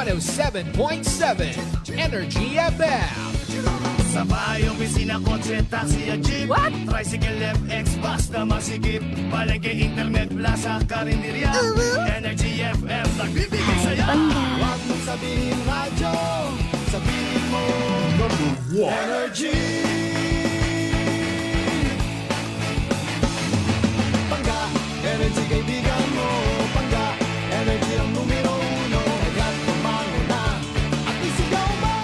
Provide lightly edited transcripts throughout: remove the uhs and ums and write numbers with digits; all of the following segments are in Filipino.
107.7 Energy FM. Sa bahay, opisina, kotse, taxi at jeep. What? Tricycle, FX, bus na masikip. Palengke, internet, plaza, karinderya. Energy FM, nagbibigay saya. Huwag mong sabihin radyo, sabihin mo number one. Energy. Pangga, energy kaibigan mo. Pangga, energy ang numero uno. Agad tumano na at isigaw mo.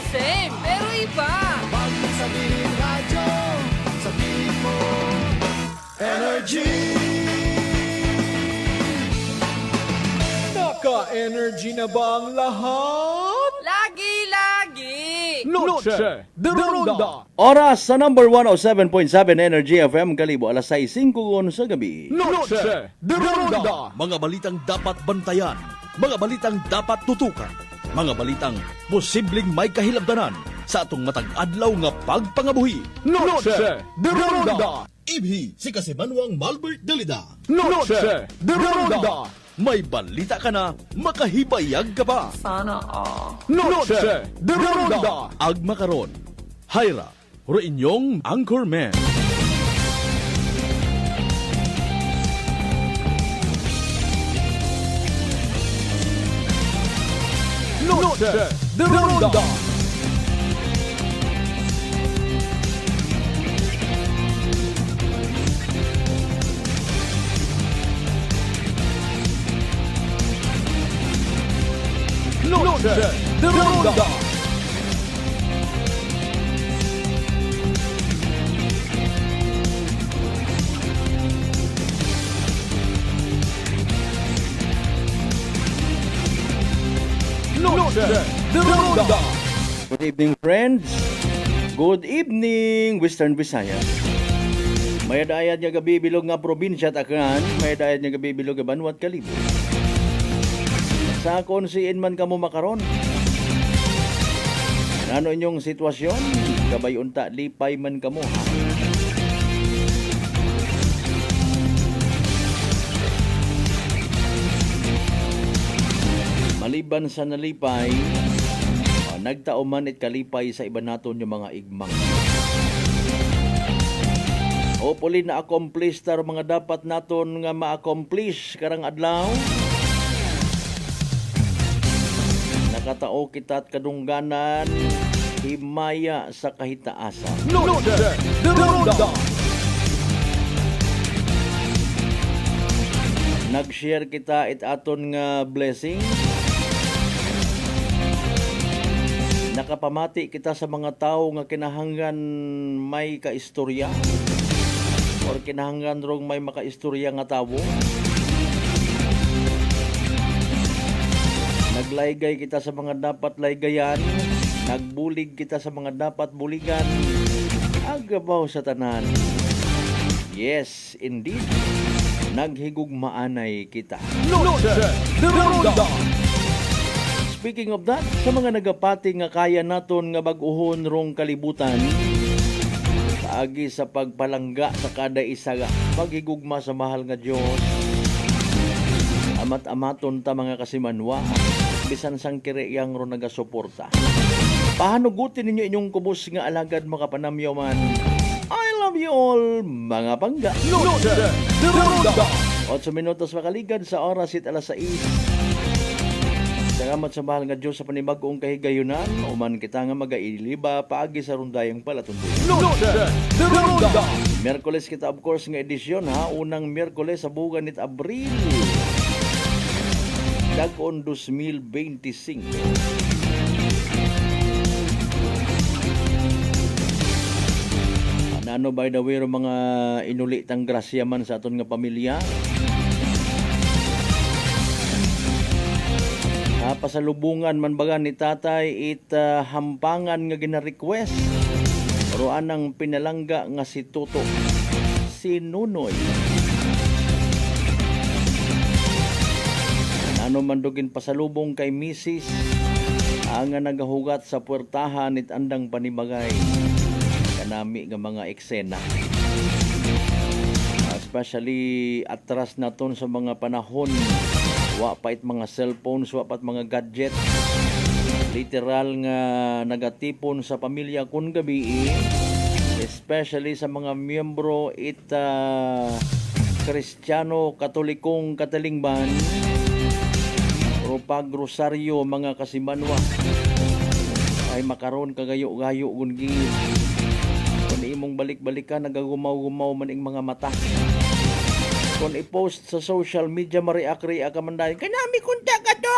Same, pero iba. Huwag mong sabihin radyo, sabihin mo energy. Naka-energy na ba ang lahat? Lagi-lagi. Noche de Ronda. Oras sa number 107.7 Energy FM Kalibo, alas 6:05 sa gabi. Noche de Ronda. Mga balitang dapat bantayan, mga balitang dapat tutukan, mga balitang posibleng may kahilabdanan sa atong matag adlaw nga pagpangabuhi. Noche de Ronda. Ibhi si Kasibanwang Malbert Dalida. Noche de Ronda. May balita ka na, makahibayag ka pa. Sana all. Noche de Ronda. Agma karon, Hyra, ro inyong Anchorman. Noche de Ronda. Noche de Ronda. Noche de Ronda. Good evening, friends. Good evening, Western Visayas. May dayat nga gabi bilog nga probinsya Tacnan, may dayat nga gabi bilog nga Banwat Kalibo. Sa konsiin man kamo makaron. Ano inyong sitwasyon? Kabay unta lipay man kamo, ha? Maliban sa nalipay, nagtao man it kalipay sa iba naton yung mga igmang. Hopefully na-accomplish tar mga dapat naton nga ma-accomplish karang adlaw. Nakatao kita at kadungganan, himaya sa kahitaasan. Noche de Ronda. Nag-share kita it aton nga blessing. Nakapamati kita sa mga tao nga kinahanglan may kaistorya or kinahanglan rong may makaistorya nga tawo. Naglaygay kita sa mga dapat laygayan, nagbulig kita sa mga dapat buligan, agabaw sa tanan. Yes, indeed, naghigugmaanay kita. Noche de Ronda. Speaking of that, sa mga nagapati nga kaya naton nga bag-uhon rong kalibutan, paagi sa pagpalangga sa kada isa nga paghigugma sa mahal nga Dios, amat-amaton ta mga kasimanwa, bisan sang kireyang ro nagasuporta. Pahanugutin ninyo inyong kubos nga alagad makapanamyaman. I love you all, mga pangga. Noche de Ronda. 8 minutos makaligad sa oras it alas 6. Salamat sa mahal nga Diyos sa panibagong kahigayunan, uman kita nga magailiba paagi sa rundayang palatunduyan. Noche de Ronda. Miyerkules kita of course nga edisyon, ha, unang Miyerkules sa buwan nit Abril. Dagon 2025. Ano by the way mga inulitang grasya man sa aton nga pamilya. Pasalubungan man baga ni tatay hampangan nga gina-request. Roan ang pinalangga nga si Toto, si Nunoy. Ano man dugin pasalubong kay Mrs. ang nagahugat sa puwertahan nit andang panibagay. Kanami nga mga eksena. Especially atras naton sa mga panahon Wa pa it mga cellphones, wa pa it mga gadget. Literal nga nagatipon sa pamilya kun gabi, especially sa mga miyembro Kristiyano, Katolikong katalingban o pagrosaryo mga kasimanwa ay makaroon kagayo-gayo gungin kung imong balik-balikan nagagumaw-gumaw man ing mga mata. Kung i-post sa social media mariak-riak ka man dahil kanami kunta ka to.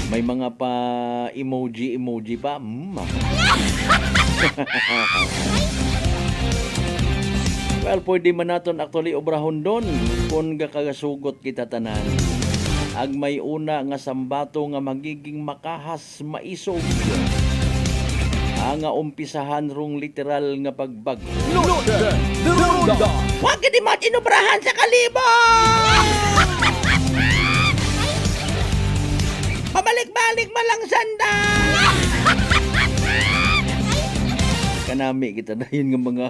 May mga pa emoji pa. Well, pwede man naton actually obrahon doon kung gakagasugot kita tanan. Ag may una nga sambato nga magiging makahas maisog. Nga umpisahan rong literal nga pagbag. Northern Ronda. Huwag ka di matinubrahan sa kalibong! Pabalik-balik malang sanda! Kanami kita dahin nga mga...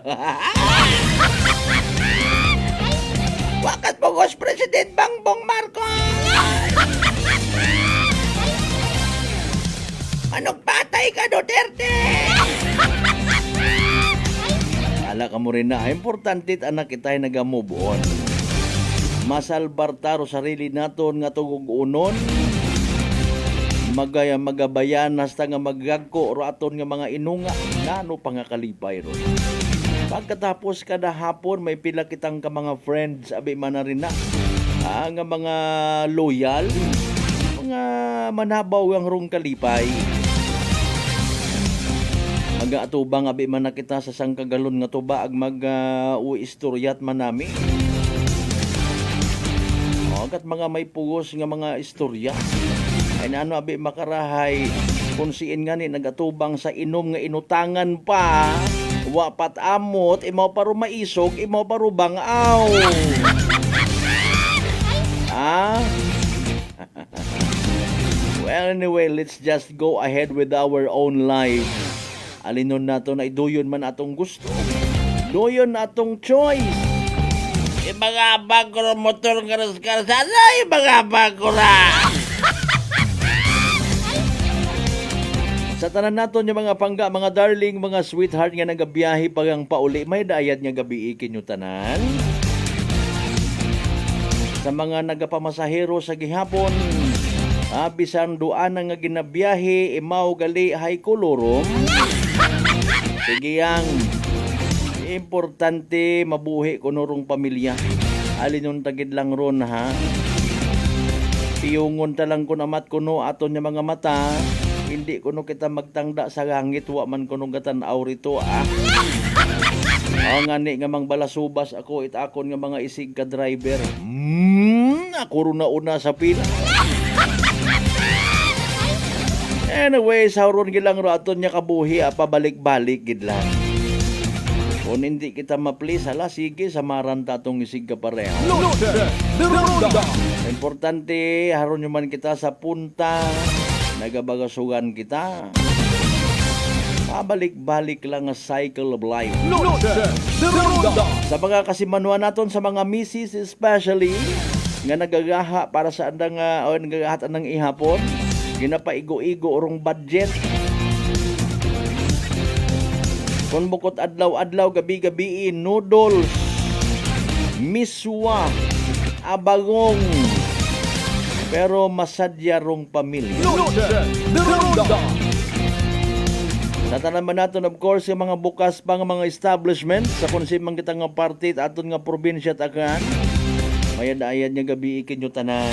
Wakat pagos President Bongbong Marcos! Anong patay ka, Duterte? Ala ka mo rin na, importante anak kita ay nag-move on. Masalbar taro sarili naton nga tugog unon. Magabayan hasta nga magagko ro aton nga mga inunga. Nano pa nga kalipay ro. Pagkatapos kada hapon, may pila kitang ka mga friends, abi man na rin na. Nga mga loyal, mga manabaw ang rong kalipay. Mag-atubang abi man na kita sa sangkagalon nga tuba ag mag-uistoryat man nami. Kat mga may pugos nga mga istorya. Ay naano abi makarahay kung siin nga ni nagatubang sa inom nga inutangan pa. Wapat amot, imaw paro maisog, imaw paro bangaw. Well, anyway, let's just go ahead with our own life. Alinon nato na iduyon man atong gusto. Duyon na atong choice. Ibagabag ko na motor karas-karasan. Ibagabag ko na. Sa tanan naton yung mga pangga, mga darling, mga sweetheart nga nagabiyahe pagang pauli, may dayat nga gabi ikin yung tanan. Sa mga nagapamasahero sa gihapon, bisan doan nga ginabiyahe, imaw gali hay kolorom. Sige yang importante mabuhi ko norong pamilya. Alinon tagid lang ron ha. Piyungon talang ko namat kuno aton nga mga mata. Hindi kuno kita magtangda sa langit wa man kuno gatan-aw rito ngani nga mang balasubas ako itakon nga mga isig ka driver. Ako ro na una sa pila. Anyway, sauron gilang ro aton nya kabuhi pabalik-balik gid lang. Kung hindi kita ma-please, hala sige samaran tatong isig ka pareho. Northern Ronda. Importante haron nyo man kita sa punta, nagabagasugan kita. Pabalik-balik lang nga cycle of life. Northern Ronda. Sa mga kasimanuan naton sa mga misis especially nga nagagaha para sa andang nagagahat andang ihapon, ginapaigo-igo orong budget. Kung bukod adlaw-adlaw, gabi-gabi, noodles, miswa, abagong, pero masadya rong pamilya. Northern Ronda. Sa tanan man natin, of course, yung mga bukas pang mga establishment sa konsimang kita nga party at aton nga probinsya takan, mayad-ayad nga gabi ikin yung tanan.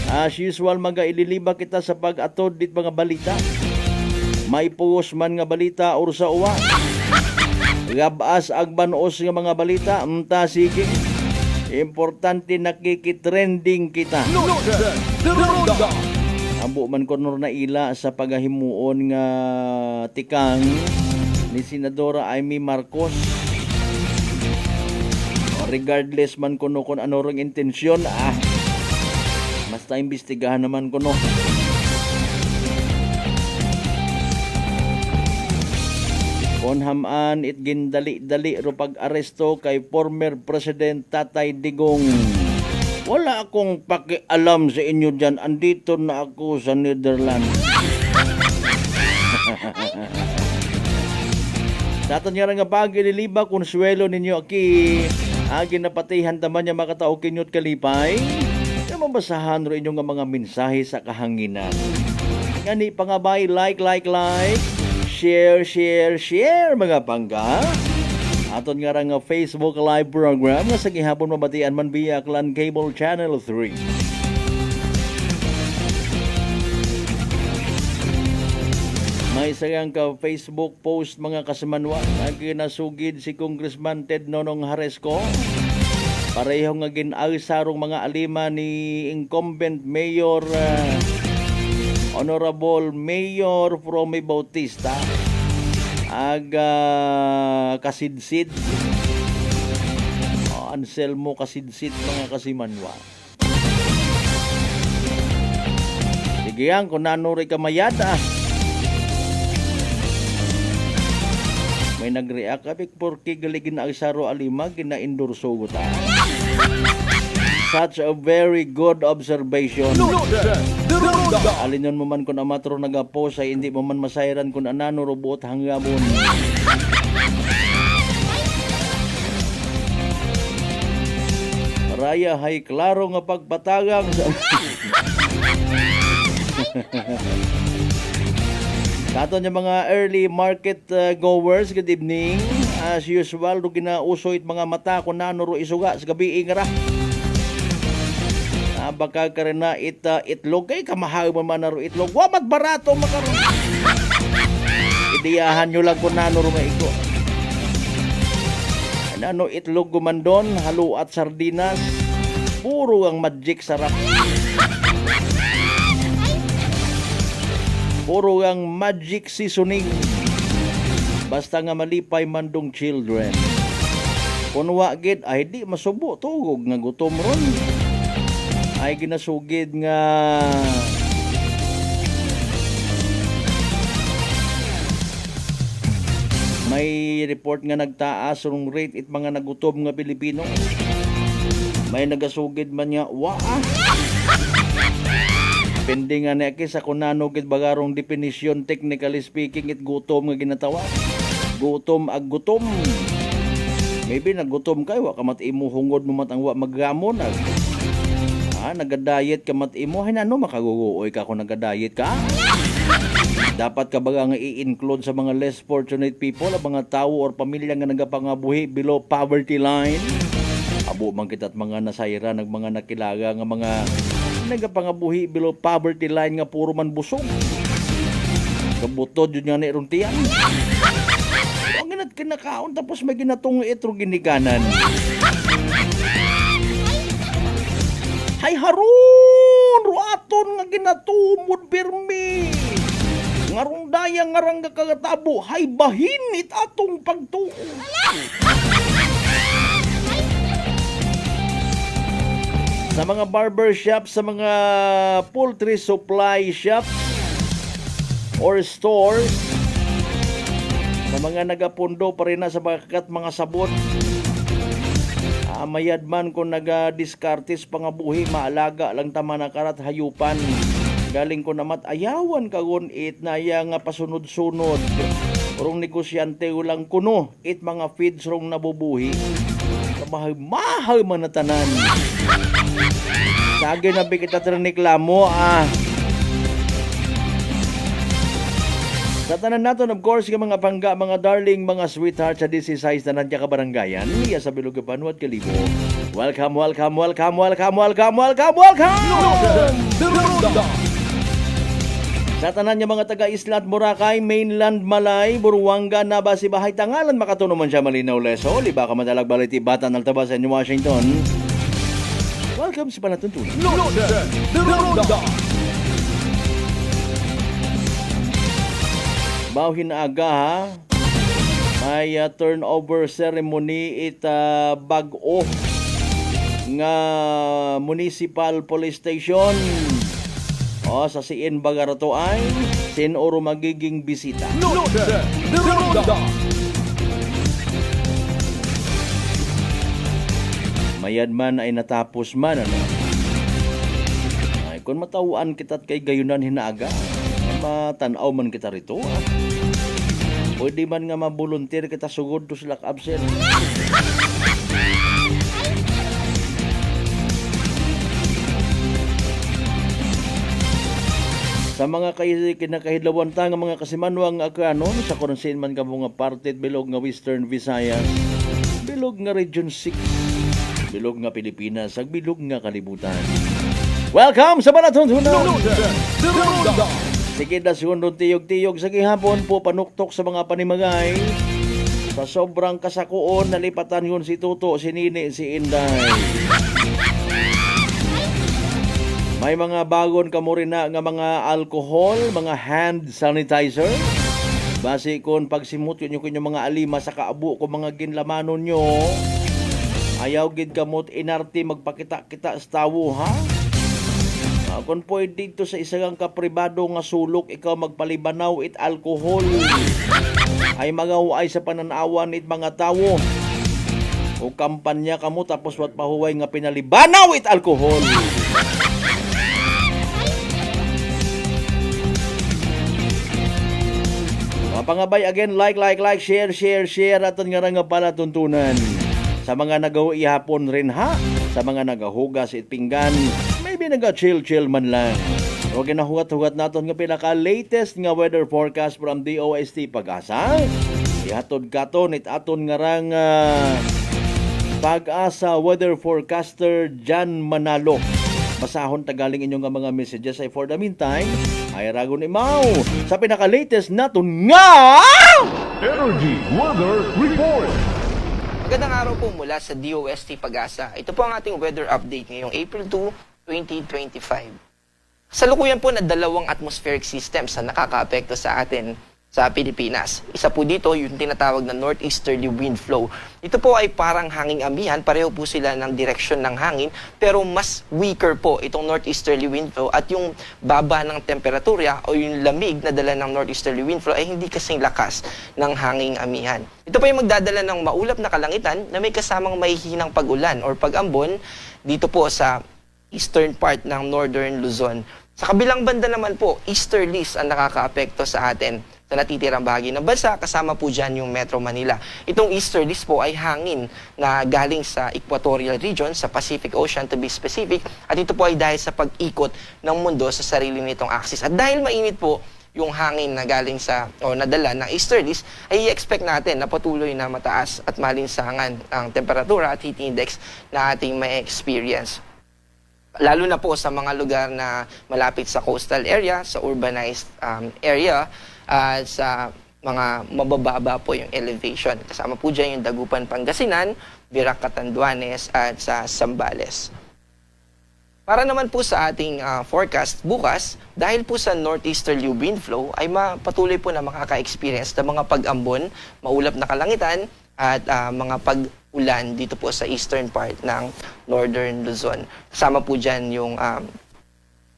As usual, ililiba kita sa pag-atod dit mga balita. May puos man nga balita or sa uwa. Gabas agbanos nga mga balita. Sige. Importante nakikitrending kita. Northern Ronda. Ambo man ko na ila sa pagahimuon nga tikang ni Senadora Amy Marcos. Regardless man kuno kung ano ring intensyon, basta imbestigahan naman kuno. Kung Onhaman it gindali-dali ro pag-aresto kay former President Tatay Digong. Wala akong pakialam sa inyo dyan. Andito na ako sa Netherlands. Daton nga nga pag-ililiba kung swelo ninyo aki agin na patihan taman niya makatao kinyot kalipay na mabasahan ro inyong nga mga mensahe sa kahanginan. Ngani pangabay like, share mga pangga. Aton nga nga Facebook live program nga sa gihapon mabatian man via Clan Cable Channel 3. May sayang ka Facebook post mga kasamanwa na ginasugid si Congressman Ted Nonong Haresco. Pareho nga ginalsarong mga alima ni incumbent Mayor Honorable Mayor Fromy Bautista kasidsid Anselmo kasidsid mga kasimanwa. Sige yan kung nanuri ka mayada. May nag-react apik porque galigin na isaro alima gina-endorso ko ta. Such a very good observation. Alinyon mo man kung amatro nagapost ay hindi mo man masayran kung anano robot hanggamon. Raya hay klaro nga pagpatagang sa Dato niya mga early market goers, good evening. As usual, do ginausoy mga mata kung nanuro isuga sa gabi ingara. Baka ka rin na itlog kay kamahal mo man naro itlog. Wamat barato makaroon. Idiyahan nyo lang kung nanuro maiko. Ano itlog gumandon, halo at sardinas. Puro ang magic sarap. Puro ang magic seasoning. Basta nga malipay mandong children. Kung wagid ay di masubo tugog nga gutom ron. Ay ginasugid nga may report nga nagtaas rong rate it mga nagutom nga Pilipino. May nagasugid man nga pending nga na sa kunano gid bagarong definition technically speaking it gutom nga ginatawag. Gutom ag gutom. Maybe nagutom kay wa ka matimo hungod mo matangwa maggamon ag nagadayet ka matimo hay nano makaguguoy ka kung nagadayet ka. Dapat ka baga nga i-include sa mga less fortunate people ang mga tao or pamilya nga nagapangabuhi below poverty line. Abo man kita't mga nasayra nag mga nakilaga nga mga nagapangabuhi below poverty line nga puro man busog. Kabutod yun nga na iruntiyan. Ang ginat kinakaon tapos may ginatong itro ginikanan. Hay haron! Ruaton nga ginatumod pirmi! Ngarong dayang ngarang kagatabo, hay bahinit atong pagtuo. Sa mga barber shop, sa mga poultry supply shop or stores, sa mga nagapundo pa rin na sa mga sabon, mayad man kung naga-diskartis pangabuhi, maalaga lang tama na karat hayupan. Galing ko namat ayawan kagon it na nga pasunod-sunod. Urong negosyante ulang kuno it mga feeds rong nabubuhi. Mahal man na tanan. Sagi na bigit at reklamo Sa tanan nato of course yung mga pangga, mga darling, mga sweetheart sa DC size na nandiya kabaranggayan. Iya sa Bilog Panuat Kalibo. Welcome. Sa tanan niya mga taga-Isla at Boracay, mainland Malay, Buruanga, Nabasi, Bahay, Tangalan, makatuno man siya Malinaw, Leso, Liba ka madalag baliti, Batan, Altabasan, Washington. Welcome sa panatuntunan. Bawhin aga ha. May turnover ceremony bag-o nga municipal police station. Sa CN Bagarato ay sinuro magiging bisita. Bayad man ay natapos man, ano? Ay, kung matawaan kita't kay gayunan hinaaga, matanaw man kita rito, ah. Pwede man nga ma-volunteer kita sugod to sila absent. Sa mga kinakahidlawan ta nga mga kasimanwang akanon sa konsen man ka mga parted bilog nga Western Visayas, bilog nga Region 6, bilog nga Pilipinas, ag bilog nga kalibutan. Welcome sa Balatuntunan! Ronda. Sige na sundon tiyog-tiyog sa gihapon po panuktok sa mga panimagay. Sa sobrang kasakuon, nalipatan yun si Tuto, si Nini, si Inday. May mga bagon kamo rin na nga mga alcohol, mga hand sanitizer. Basi kon pagsimot yun yung mga alima sa kaabo ko mga ginlamanon nyo. Ayaw gid kamot inarti magpakita-kita sa tawo, ha? Kung pwede dito sa isang kapribado nga sulok, ikaw magpalibanaw it alcohol. Ay magaway sa pananawan it mga tawo. O kampanya kamo tapos wat pahuway nga pinalibanaw it alcohol. Pangabay again, like, share aton nga nga pala tuntunan. Sa mga nagawa ihapon rin ha, sa mga nagahugas it pinggan, maybe naga-chill man lang. O ginahugat-hugat naton nga pinaka-latest nga weather forecast from DOST Pag-asa. Ihatod katon it aton nga rang Pag-asa weather forecaster Jan Manalo. Masahon tagaling inyong nga mga messages ay for the meantime, ay ragon imaw sa pinaka-latest naton nga Energy Weather Report. Magandang araw po mula sa DOST Pag-asa. Ito po ang ating weather update ngayong April 2, 2025. Salukuyan po na dalawang atmospheric systems na nakakaapekto sa atin sa Pilipinas. Isa po dito yung tinatawag na northeasterly wind flow. Ito po ay parang hanging amihan, pareho po sila ng direksyon ng hangin, pero mas weaker po itong northeasterly wind flow at yung baba ng temperatura o yung lamig na dala ng northeasterly wind flow ay hindi kasing lakas ng hanging amihan. Ito po yung magdadala ng maulap na kalangitan na may kasamang mahihinang pag-ulan or pag-ambon dito po sa eastern part ng northern Luzon. Sa kabilang banda naman po, easterlies ang nakakaapekto sa atin sa natitirang bahagi ng bansa, kasama po dyan yung Metro Manila. Itong easterlies po ay hangin na galing sa equatorial region, sa Pacific Ocean to be specific, at ito po ay dahil sa pag-ikot ng mundo sa sarili nitong axis. At dahil mainit po yung hangin na galing sa, o nadala ng easterlies, ay i-expect natin na patuloy na mataas at malinsangan ang temperatura at heat index na ating may experience. Lalo na po sa mga lugar na malapit sa coastal area, sa urbanized area, at sa mga mabababa po yung elevation. Kasama po dyan yung Dagupan, Pangasinan, Virac, Catanduanes, at sa Zambales. Para naman po sa ating forecast bukas, dahil po sa northeasterly wind flow, ay patuloy po na makaka-experience ng mga pag-ambon, maulap na kalangitan, at mga pag-ulan dito po sa eastern part ng northern Luzon. Kasama po dyan yung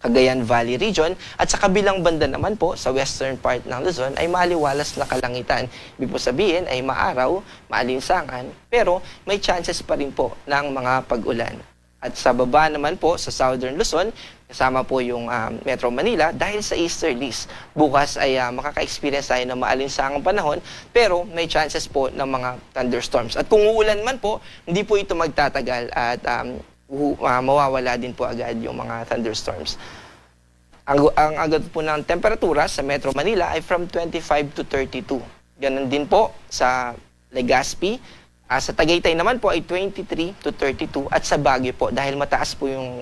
Cagayan Valley region, at sa kabilang banda naman po sa western part ng Luzon ay maliwalas na kalangitan. Ibig po sabihin ay maaraw, maalinsangan, pero may chances pa rin po ng mga pag-ulan. At sa baba naman po sa southern Luzon, kasama po yung Metro Manila, dahil sa easterlies, bukas ay makaka-experience tayo ng maalinsangang panahon, pero may chances po ng mga thunderstorms. At kung uulan man po, hindi po ito magtatagal at mawawala din po agad yung mga thunderstorms. Ang agad po ng temperatura sa Metro Manila ay from 25 to 32. Ganun din po sa Legazpi. Sa Tagaytay naman po ay 23 to 32. At sa Baguio po, dahil mataas po yung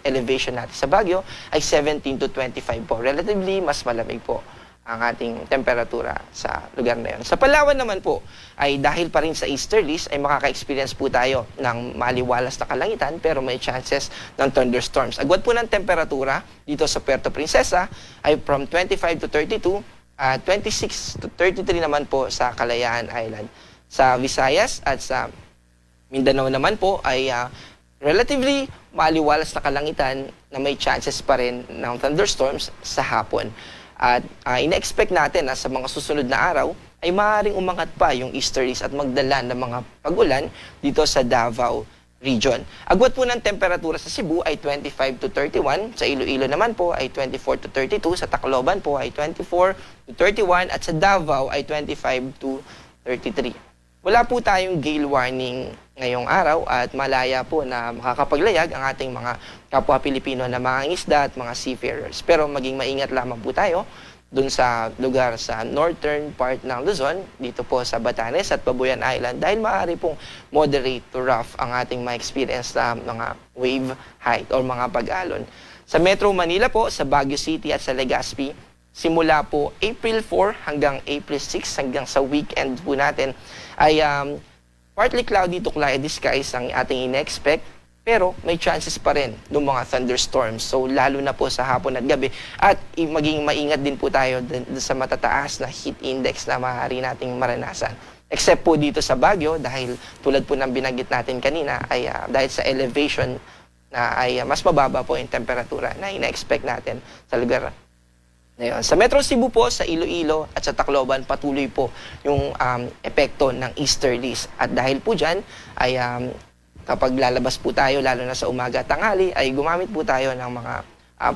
elevation natin sa Baguio, ay 17 to 25 po. Relatively, mas malamig po ang ating temperatura sa lugar na yun. Sa Palawan naman po, ay dahil pa rin sa easterlies, ay makaka-experience po tayo ng maliwalas na kalangitan, pero may chances ng thunderstorms. Agwat po ng temperatura dito sa Puerto Princesa ay from 25 to 32, 26 to 33 naman po sa Kalayaan Island. Sa Visayas at sa Mindanao naman po ay relatively maliwalas na kalangitan na may chances pa rin ng thunderstorms sa hapon. At ina-expect natin na sa mga susunod na araw ay maaaring umangat pa yung easterlies at magdala ng mga pag-ulan dito sa Davao region. Agwat po ng temperatura sa Cebu ay 25 to 31, sa Iloilo naman po ay 24 to 32, sa Tacloban po ay 24 to 31, at sa Davao ay 25 to 33. Wala po tayong gale warning ngayong araw at malaya po na makakapaglayag ang ating mga kapwa Pilipino na mga isda at mga seafarers. Pero maging maingat lamang po tayo dun sa lugar sa northern part ng Luzon, dito po sa Batanes at Babuyan Island, dahil maaari pong moderate to rough ang ating ma-experience na mga wave height or mga pag-alon. Sa Metro Manila po, sa Baguio City at sa Legazpi, simula po April 4 hanggang April 6 hanggang sa weekend po natin ay partly cloudy to cloudy skies ang ating ine-expect. Pero may chances pa rin ng mga thunderstorms. So lalo na po sa hapon at gabi. At maging maingat din po tayo sa matataas na heat index na maaari nating maranasan. Except po dito sa Baguio, dahil tulad po ng binanggit natin kanina, ay dahil sa elevation na ay mas mababa po yung temperatura na ina-expect natin sa lugar. Ngayon, sa Metro Cebu po, sa Iloilo at sa Tacloban, patuloy po yung epekto ng easterlies. At dahil po dyan, ay kapag lalabas po tayo, lalo na sa umaga at tanghali, ay gumamit po tayo ng mga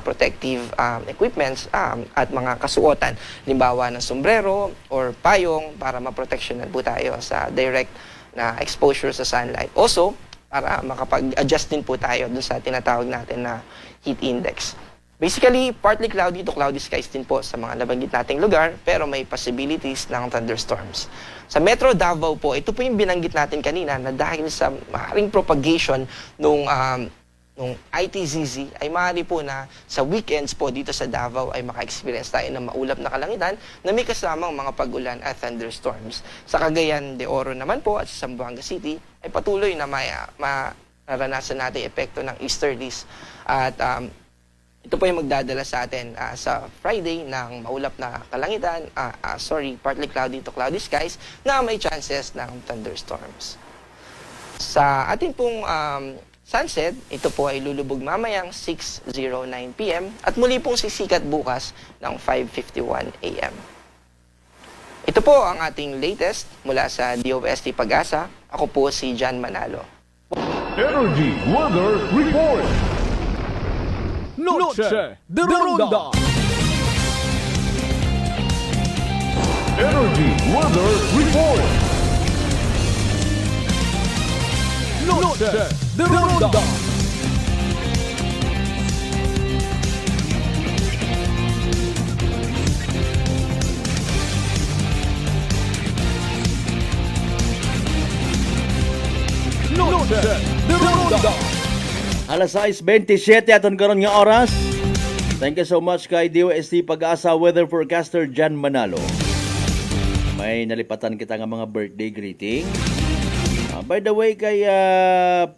protective equipments at mga kasuotan. Limbawa ng sombrero or payong para maproteksyonan po tayo sa direct na exposure sa sunlight. Also, para makapag-adjust din po tayo dun sa tinatawag natin na heat index. Basically, partly cloudy to cloudy skies din po sa mga nabanggit nating lugar, pero may possibilities ng thunderstorms. Sa Metro Davao po, ito po yung binanggit natin kanina na dahil sa maaaring propagation nung ITZZ, ay maaari po na sa weekends po dito sa Davao ay maka-experience tayo ng maulap na kalangitan na may kasamang mga pag-ulan at thunderstorms. Sa Cagayan de Oro naman po at sa Zamboanga City ay patuloy na maranasan natin epekto ng easterlies. At ito po yung magdadala sa atin sa Friday ng maulap na kalangitan, partly cloudy to cloudy skies na may chances ng thunderstorms. Sa ating pong sunset, ito po ay lulubog mamayang 6:09 p.m. at muli pong sisikat bukas ng 5:51 a.m. Ito po ang ating latest mula sa DOST Pag-asa. Ako po si John Manalo. Energy Weather Report. Noche de Ronda. Energy Weather Report. Noche de Ronda. Noche de Ronda. Alas 6:27 aton karon nga oras. Thank you so much kay DOST Pag-asa Weather Forecaster John Manalo. May nalipatan kita nga mga birthday greeting. By the way, kay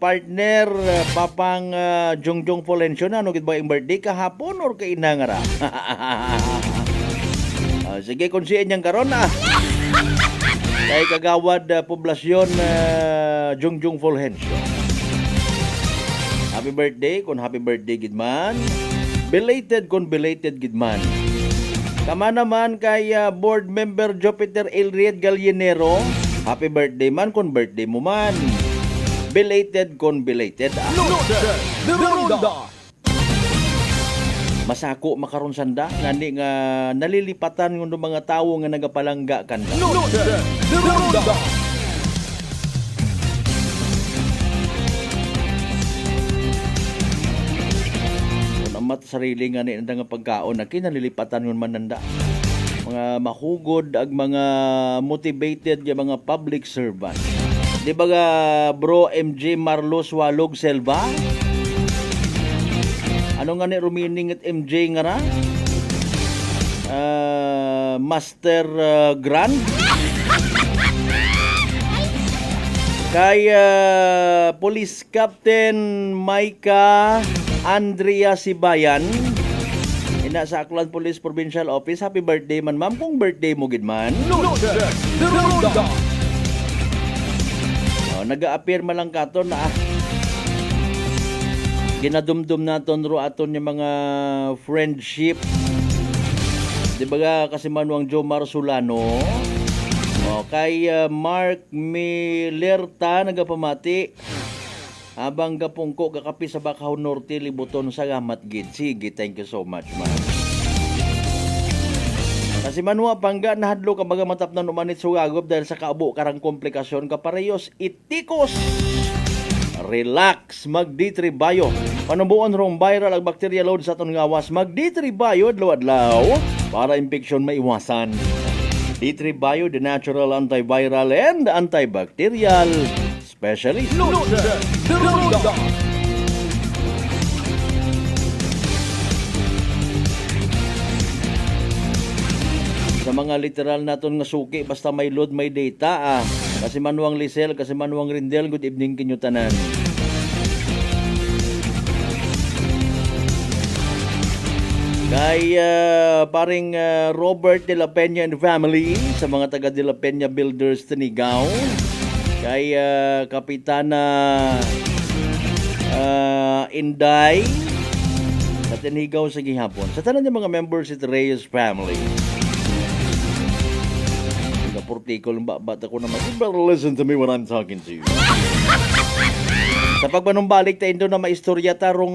partner Papang Jongjong Polencio na, ano gid ba yung birthday kahapon or kay inangara? Sige, konsiyan niyang karon na. Kay kagawad poblasyon Jongjong Polencio. Happy birthday kung happy birthday gid man. Belated kung belated gid man. Kama naman kay board member Jupiter Elriet Gallinero. Happy birthday man kung birthday mo man. Belated kung belated. Noche de Ronda. Masako makaron sanda ngani nga nalilipatan ng mga tawo nga nagapalangga kanda. Noche de Ronda. Amat sarili nga ni nga pagkaon na kinalilipatan yun mananda. Mga mahugod ag mga motivated nga mga public servant. Di ba nga bro MJ Marlos Walog Selva? Ano nga ni rumining at MJ nga ra? Master Grand? Kay Police Captain Maika Andrea Sibayan, ina sa Aklan Police Provincial Office. Happy birthday man ma'am kung birthday mo gid man. Noche de Ronda. Naga-appear man lang katon na ginadumdum naton ro aton yung mga friendship. Di ba nga kasi manuang Jomar Solano? Kay Mark Milerta nagapamati. Habang gapungko kakapi sa Bakaw Norte, libuton sa gamat gid. Sige, thank you so much, ma'am. Kasi manwa pangga nahadlo ka baga matap na numanit sugagop dahil sa kaabo karang komplikasyon kaparehos itikos. Relax, mag D3 Bio. Panubuon rong viral ang bacteria load sa aton ngawas. Mag D3 Bio adlaw-adlaw para infection maiwasan. D3 Bio, the natural antiviral and antibacterial specialist. Sa mga literal naton nga suki, basta may load, may data. Kasi manuang Lisel, kasi manuang Rindel, good evening kinyo tanan. Kay paring Robert de la Peña and family, sa mga taga de la Peña Builders Tanigaw. Kay Kapitana Inday sa Tanigaw sa gihapon. Sa tanan ng mga members sa Reyes family. Portikol bata ko naman. You better listen to me when I'm talking to you. Sa pagpanumbalik tayo na maistorya tarong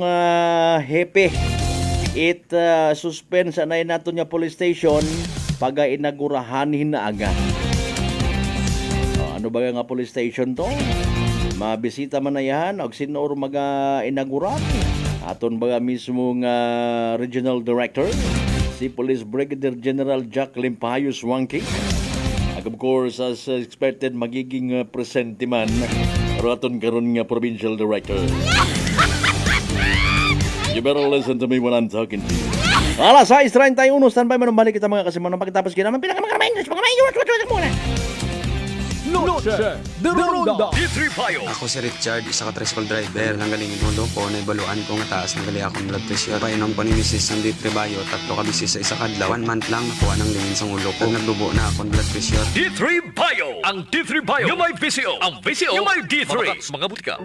hepe. It suspend sa nay nato niya police station pag inagurahanin na agad. Ano ba nga police station to? Mabisita man na yan og sino or mag-inauguran. Aton ba mismo nga regional director si Police Brigadier General Jack Limpayos Wangki. Of course, as expected, magiging presente man raton karon nga provincial director. You better listen to me when I'm talking to you. Alas 6:31, standby man balik kita mga kasimanong pagkatapos kinaman pinaka-mga English, mga muna. Noche de Ronda. D3 Bio. Ako si Richard, isa ka tricycle driver. Nanggaling inulo ko, naibaluan ko nga taas ng gali akong blood pressure. Painom ko ni Mrs. ng D3 Bio, 3 ka bisis sa isa kadlaw. 1 month lang nakuha ng lingin sa ulo ko. Nagdubo na akong blood pressure. D3 Bio. Ang D3 Bio. Yung may PCO. Ang PCO. Yung may D3. Mga butika.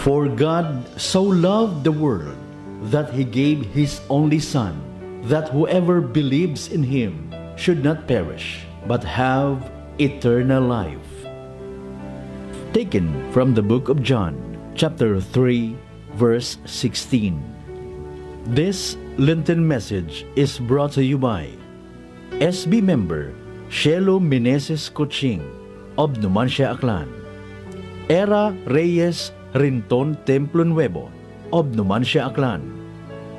For God so loved the world that He gave His only Son, that whoever believes in Him should not perish, but have eternal life. Taken from the book of John, chapter 3, verse 16. This Lenten message is brought to you by SB member Shelo Meneses Kuching of Numancia, Aklan, Era Reyes Rinton Templo Nuevo of Numancia, Aklan,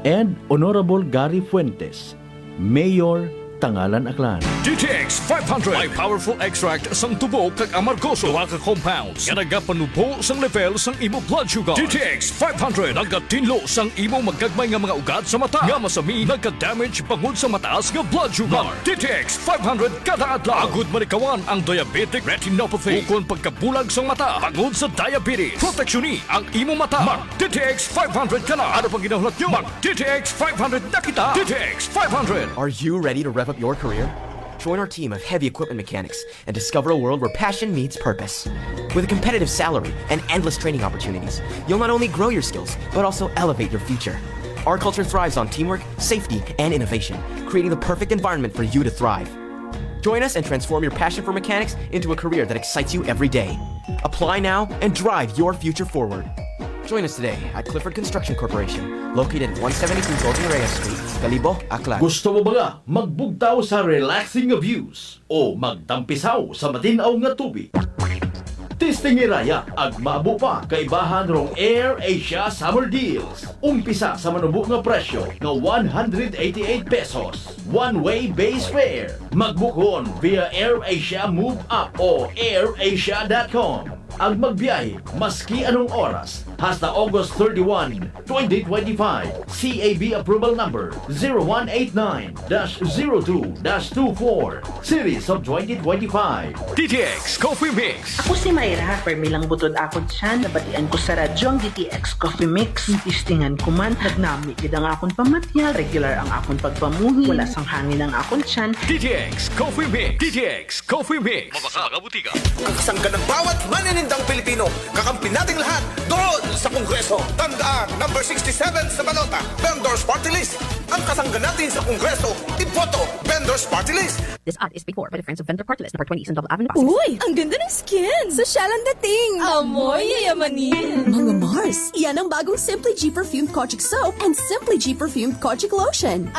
and Honorable Gary Fuentes, Mayor, Tangalan, Aklan. DTX 500. May powerful extract sang tubo kag amargoso. Duha ka compounds nga nagapanubo sang level sang imo blood sugar. DTX 500 nagatinlo sang imo magkagmay nga mga ugat sa mata. Nga masami nagka-damage bangod sa mataas nga blood sugar. DTX 500 kada adlaw. Agud manikawan ang diabetic retinopathy. Ukon pagkabulag sang mata bangod sa diabetes. Proteksyon ang imo mata. Mag DTX 500 kana. Ano pang ginahulot nyo? Mag DTX 500 na kita. DTX 500. Are you ready to rev up your career? Join our team of heavy equipment mechanics and discover a world where passion meets purpose. With a competitive salary and endless training opportunities, you'll not only grow your skills, but also elevate your future. Our culture thrives on teamwork, safety, and innovation, creating the perfect environment for you to thrive. Join us and transform your passion for mechanics into a career that excites you every day. Apply now and drive your future forward. Join us today at Clifford Construction Corporation, located at 172 Golden Reyes Street, Calibo, Aklan. Gusto mo ba nga magbugtaw sa relaxing views o magtampisaw sa matinaw nga tubig? Testing iraya ag maabo pa kaibahan rong Air Asia Summer Deals. Umpisa sa manubo nga presyo nga 188 pesos. One-way base fare. Magbukon via Air Asia Move Up o airasia.com. Ang magbiyahe maski anong oras hasta August 31, 2025. CAB approval number 0189-02-24 Series of 2025. DTX Coffee Mix. Ako si Mayra, permilang butod akon siya, nabatian ko sa radyo ang DTX Coffee Mix. Istingan ko man, nagnami gid ang akon pamatya, regular ang akon pagpamuhi, wala sang hangin ang akon siyan. DTX Coffee Mix. DTX Coffee Mix. Mga butika. Kakasang ka ng bawat maninindot magagandang Pilipino. Kakampi nating lahat doon sa Kongreso. Tandaan, number 67 sa balota, Vendors Party List. Ang kasangga natin sa Kongreso, iboto, Vendors Party List. This ad is paid for by the Friends of Vendor Party List, number 20 Eastern Double Avenue. Uy, ang ganda ng skin! Sosyal ang dating! Amoy yayamanin! Mga Mars, yan ang bagong Simply G Perfumed Kojic Soap and Simply G Perfumed Kojic Lotion.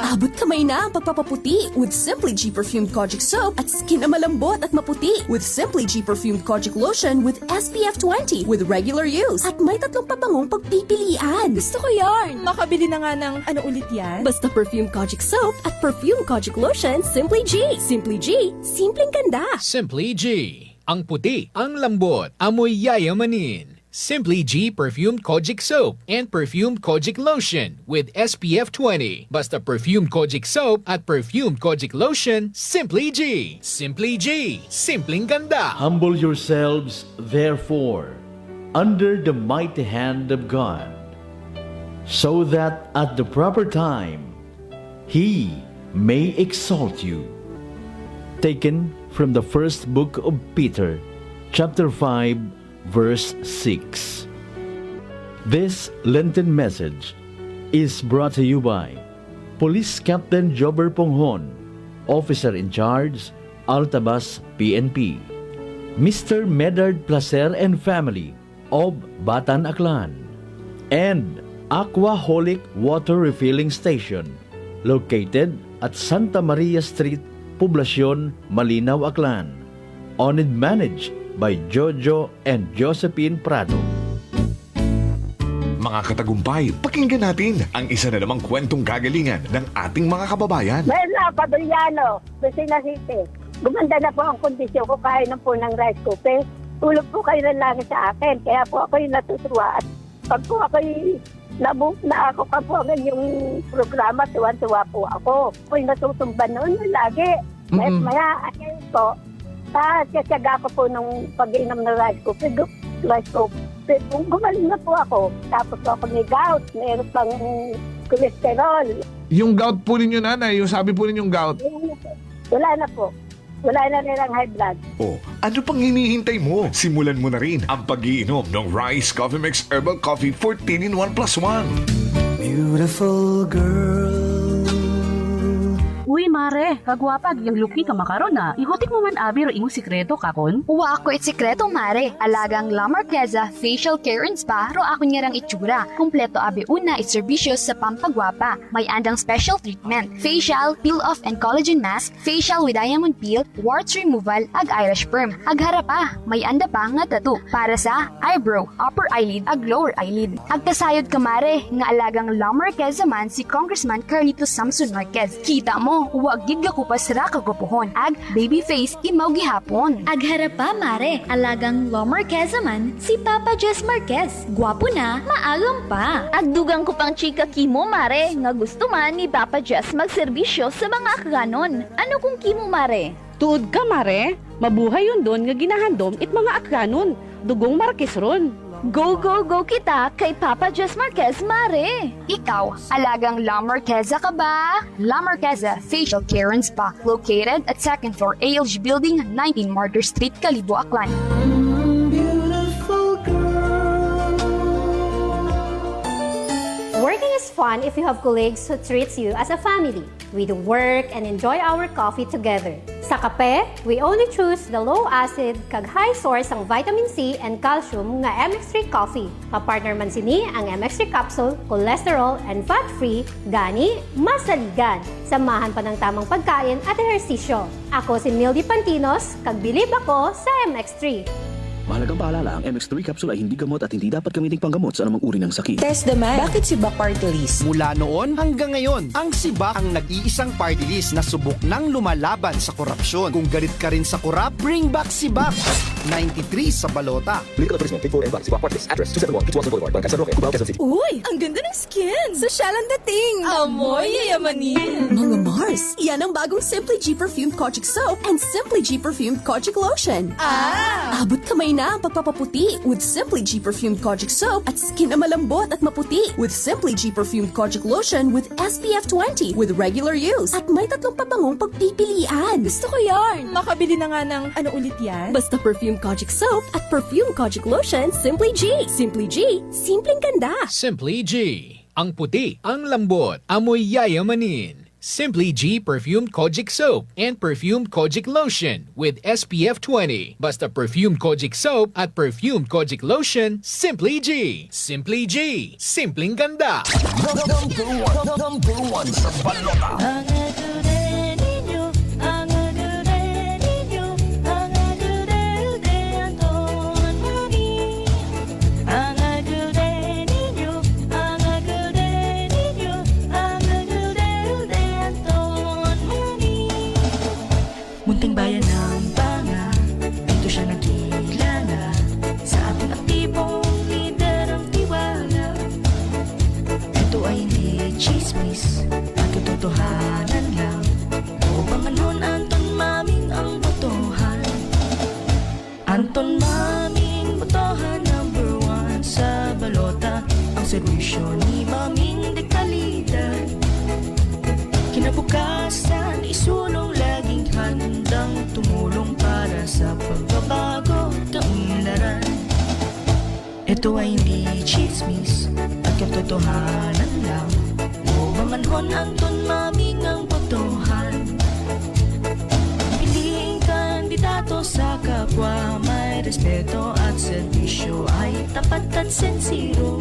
Abot kamay na ang pagpapaputi with Simply G Perfumed Kojic Soap at skin na malambot at maputi with Simply G Perfumed Kojic Lotion with SPF 20 with regular use. At may 3 pabangong pagpipilian. Gusto ko yarn! Makabili na nga ng ano ulit yan? Basta Perfumed Kojic Soap at Perfumed Kojic Lotion, Simply G. Simply G, simpleng ganda. Simply G. Ang puti, ang lambot, amoy yayamanin. Simply G Perfumed Kojic Soap and Perfumed Kojic Lotion with SPF 20. Basta Perfumed Kojic Soap at Perfumed Kojic Lotion, Simply G. Simply G, simpleng ganda. Humble yourselves, therefore, under the mighty hand of God, so that at the proper time He may exalt you. Taken from the first book of Peter, chapter 5, verse 6. This Lenten message is brought to you by Police Captain Jobber Ponghon, Officer in Charge, Altabas PNP, Mr. Medard Placer and family of Batan Aklan, and Aquaholic Water Refilling Station, located at Santa Maria Street, Poblacion, Malinaw, Aklan. Owned and managed by Jojo and Josephine Prado. Mga katagumpay, pakinggan natin ang isa na namang kwentong kagalingan ng ating mga kababayan. Merla Padriano, Lucena City. Gumanda na po ang kondisyon ko kahit ng po ng rice cooker. Tulog po kayo ng langit sa akin, kaya po ako yung natutuwa. At pag po ako na ako kapuangan yung programa, tuwan-tuwa po ako. Ako'y natutumban noon lagi. Maya, ayun po, kasyaga ko po nung pag-inom ng rice cooker. Gumaling na po ako. Tapos po ako may gout, mayroon pang cholesterol. Yung gout po ninyo, nanay, yung sabi po ninyong gout. Wala na po. Wala na nilang high blood. Oh, ano pang hinihintay mo? Simulan mo na rin ang pag-iinom ng Rice Coffee Mix Herbal Coffee 14 in 1 plus 1. Beautiful girl. Uy, mare, kagwapag yung luki ka makaron na. Ihutik mo man abi ro imong sikreto kakon. Wa ako sikreto, mare. Alagang La Marqueza Facial Care and Spa ro ako niyarang itsura. Kumpleto abi una iserbisyo sa pampagwapa. May andang special treatment, facial, peel-off and collagen mask, facial with diamond peel, warts removal, ag eyelash perm. Ag harapa, may anda pa nga tattoo para sa eyebrow, upper eyelid, ag lower eyelid. Ag kasayod ka, mare, nga alagang La Marqueza man si Congressman Carlito Samson Marquez. Kita mo, huwag gid ko pa sira kagupuhon. Ag baby face imaw gihapon. Ag harapa, mare, alagang La Marqueza man si Papa Jess Marquez. Gwapo na, maagam pa. Ag dugang ko pang chika kimo, mare, nga gusto man ni Papa Jess magserbisyo sa mga akganon. Ano kung kimo, mare? Tuod ka, mare. Mabuhay yun doon nga ginahandom it mga akranon. Dugong Marquez ron. Go, go, go kita kay Papa Jess Marquez, mare. Ikaw, alagang La Marqueza ka ba? La Marqueza Facial Care and Spa, located at 2nd floor ALG Building, 19 Martyr Street, Kalibo, Aklan. Working is fun if you have colleagues who treats you as a family. We do work and enjoy our coffee together. Sa kape, we only choose the low-acid kag high source ang vitamin C and calcium nga MX3 coffee. Kapartner man sini ang MX3 capsule, cholesterol and fat-free, gani, masaligan. Samahan pa ng tamang pagkain at ehersisyo. Ako si Mildy Pantinos, kag bilib ako sa MX3. Mahalagang paalala, ang MX3 capsule ay hindi gamot at hindi dapat gamiting panggamot sa anumang uri ng sakit. Test the man. Bakit si Bak Party List? Mula noon hanggang ngayon, ang SIBAC ang nag-iisang party list na subok ng lumalaban sa korupsyon. Kung galit ka rin sa korap, bring back SIBAC. 93 sa balota. Legal advertisement, Big 4 and Bank, SIBAC Party List. Address 271 Kitwasan Boulevard, Bangka, Roque, Cubao, Quezon City. Uy, ang ganda ng skin! Sosyal ang dating! Amoy yayamanin! Mga Mars, yan ang bagong Simply G Perfumed Kojic Soap and Simply G Perfumed Kojic Lotion. Abot kamay na ang pagpapaputi with Simply G Perfumed Kojic Soap at skin na malambot at maputi with Simply G Perfumed Kojic Lotion with SPF 20 with regular use at may 3 pabangong pagpipilian. Gusto ko yarn! Makabili na nga ng ano ulit yan? Basta Perfumed Kojic Soap at Perfumed Kojic Lotion, Simply G. Simply G, simpleng ganda. Simply G. Ang puti, ang lambot, amoy yayamanin. Simply G Perfumed Kojic Soap and Perfumed Kojic Lotion with SPF 20. Basta Perfumed Kojic Soap at Perfumed Kojic Lotion, Simply G. Simply G. Simpleng ganda. Number one sa balota. Munting bayan ng Banga, dito siya nagkilala sa ating aktibong lider ang tiwala. Ito ay hindi chismis at katotohanan lang. O Banganon, Anton Maming ang botohan. Anton Maming botohan number 1 sa balota. Ang serbisyo ni Maming de kalidad. Kinabukasan, isulong laging handang tumulong para sa pagbabago kaunlaran. Ito ay hindi chismis at katotohanan lang. O Banganon, Anton Maming ang botohan. Piliing kandidato sa kapwa, may respeto at serbisyo ay tapat at sincero.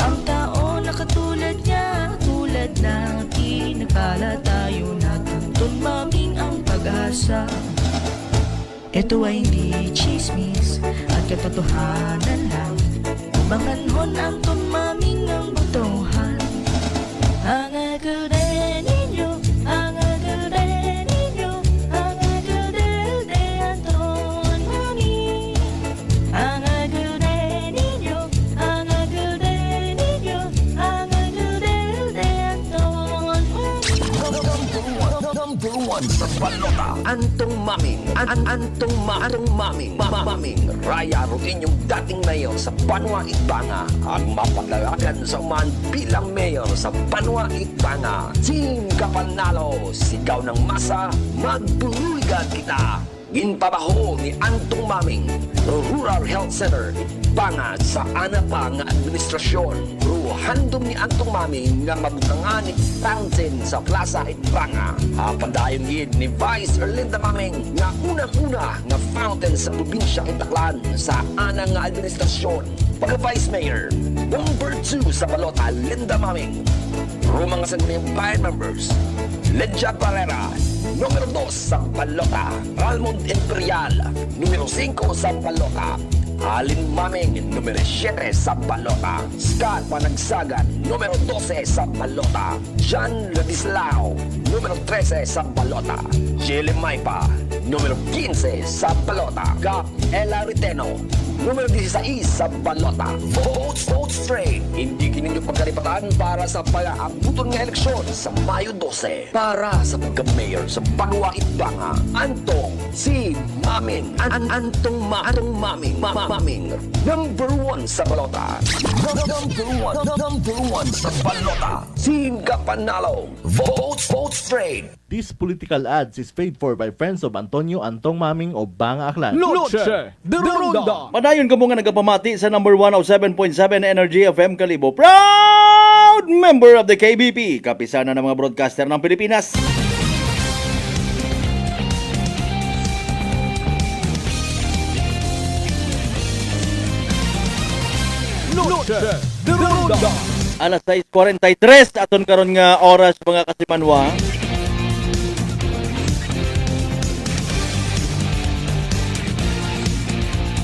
Ang tao na katulad niya, tulad na pinagpala tayo na Anton Maming ang pag-asa. Ito ay hindi chismis at katotohanan lang. Banganon, Anton Maming ang botohan. Ang agad ninyo, ang agad ninyo, ang agad de Anton Maming. Ang agad ninyo, ang agad ninyo, ang agad de Anton Maming. Number one sa balota. Antong Maming. Antong Maming. Maming. Raya ro inyong dating mayor sa Banwa Itbanga. Ang mapaglagan sa uman bilang mayor sa Banwa Itbanga. Team Kapanalo, sigaw ng masa, magbuligan kita. Ginpabaho ni Antong Maming, Rural Health Center, bangad sa anapa nga administrasyon. Handom ni Antong Maming nga mabutangan ni fountain sa Plaza Itbanga. Padayon gid ni Vice Erlinda Maming nga unang-una nga fountain sa probinsya Kitaklan sa ana nga administrasyon. Pagka-Vice Mayor, number 2 sa balota, Linda Maming. Mga sangguniang bayan members, Ledja Barrera, numero 2 sa balota, Almond Imperial, numero 5 sa balota, Alin Maming, numero 7 sa balota, Scott Panagsagan, numero 12 sa balota, John Ladislao, numero 13 sa balota, Jelle Maipa, numero 15 sa balota, Gap Ella Riteno, numero 16 sa balota. Vote straight. Hindi kininyo pagkalipatan para sa pag-aabuton ng eleksyon sa Mayo 12. Para sa pagka-mayor sa Banwa Itbanga, Antong si Maming. Antong Maming. Maming. Number 1 sa balota. Number 1 sa balota. Singa Panalo. Vote straight. This political ads is paid for by friends of Antonio Antong Maming o Banga Aklan. Lutse, the Ronda. Padayon ka mo nga nagapamati sa number 107.7 Energy FM Kalibo. Proud member of the KBP, kapisana ng mga broadcaster ng Pilipinas. Lutse, the Ronda. Alas 6:43 aton karon nga oras mga kasimanwa.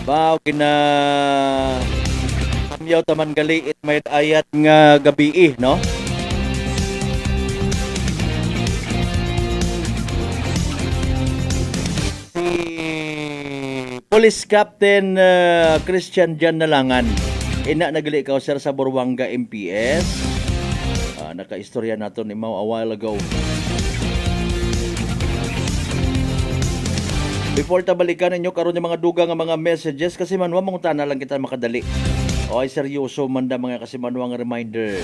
Wow, kina kamyaw taman gali it may ayat nga gabi no? Si Police Captain Christian Jan Nalangan, ina nagali ka sir sa Buruanga MPS. Naka-istorya nato ni Mau a while ago. Before tabalikan ninyo karon yung mga dugang nga mga messages kasi manwa mong na lang kita makadali. O ay seryoso man da mga kasi manwa nga reminder.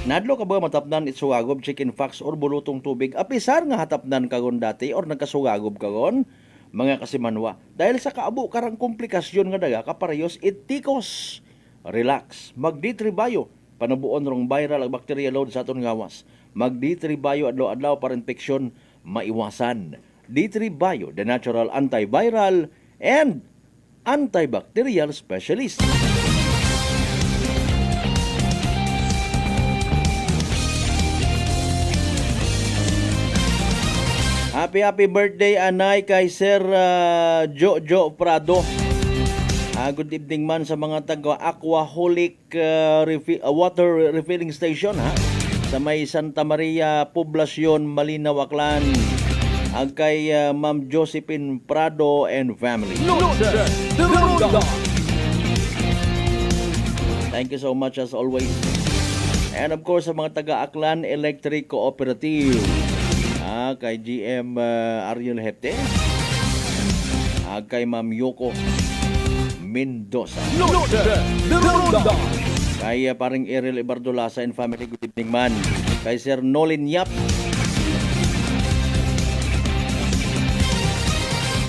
Nadlo ka ba matapnan itsugagob chicken fox or bulutong tubig? Apisar nga hatapnan kagon dati or nagkasugagob kagon mga kasi manwa. Dahil sa kaabo karang komplikasyon nga daga kaparehos itikos. Relax. Magditribayo. Panabuon rong viral ang bacteria load sa aton gawas. Magditribayo adlaw-adlaw para infeksyon maiwasan. D3 Bio, the natural antiviral and antibacterial specialist. Happy birthday anay kay Sir Jojo Prado. Good evening man sa mga taga Aquaholic water refilling station ha. Sa may Santa Maria, Poblacion, Malinaw, Aklan. Ang kay Ma'am Josephine Prado and family. Thank you so much as always. And of course sa mga taga-Aklan Electric Cooperative. Kay GM Ariel Hepte. Kay Ma'am Yoko Mendoza. Kay paring Ariel Ibardolasa and family, good evening man. Kay Sir Nolin Yap.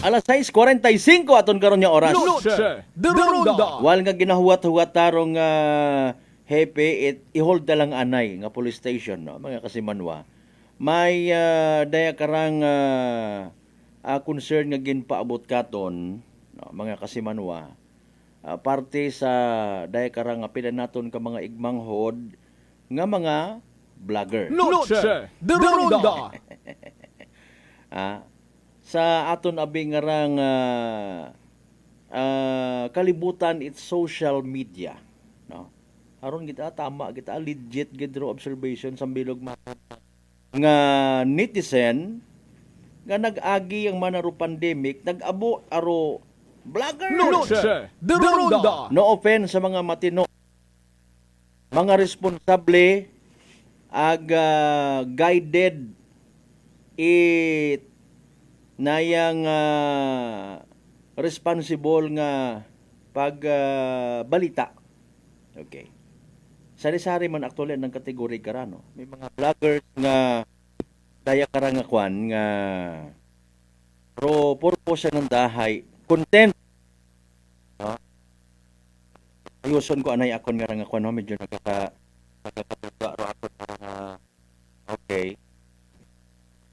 Alas 6:45 aton karon nga oras. Wal nga ginahuwat-huwat tarong hepe i-hold na lang anay nga police station no mga kasimanwa. May daya karang concern nga ginpaabot katon no, mga kasimanwa. Parte sa daya karang pila naton ka mga igmanghod nga mga vlogger. Sa aton abing ngarang kalibutan it's social media no aron kita tama kita legit gid observation sa bilog nga netizen nga nag-agi ang manaro pandemic nag-abo aro vlogger no offense sa mga matino mga responsable ag guided it nayang responsible nga pagbalita. Okay. Sari-sari man actually ng kategory karano. May mga vloggers nga daya karang kwan nga pro purpose ng dahay content. Ayuson ko anay akon nga nga kwan medyo nakakatuwa ro ako okay.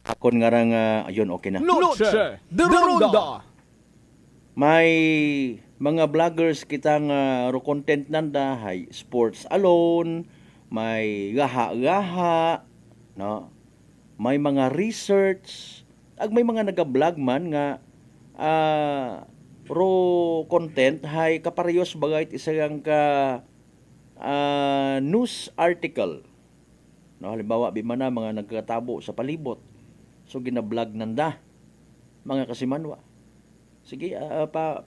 Akon nga rang ayun okay na. May mga vloggers kitang ro content nanda hay sports alone, may gaha-gaha, no. May mga research, ag may mga naga-vlog man nga ro content hay kaparehos bagay isang ka news article. No, halimbawa bimana mga nagkatabo sa palibot. So gina-vlog nanda mga kasimanwa. Sige,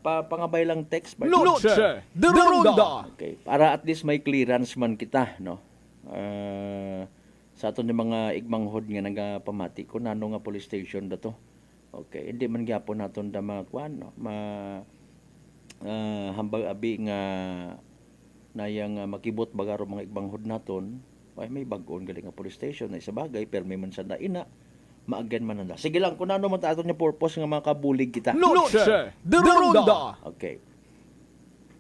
pangabay lang text ba? Okay, para at least may clearance man kita, no. Sa aton yung mga igmanghod nga nagapamati kung nano nga police station dato. Okay, hindi man gyapon naton da makuan, no. Hambag abi nga nayang makibot bagaro mga igmanghod naton. Ay may bag-on galing nga police station na isa bagay pero may man sa daina. Maagyan man nanda. Sige lang, kung ano man aton yung purpose nga mga kabulig kita. Okay.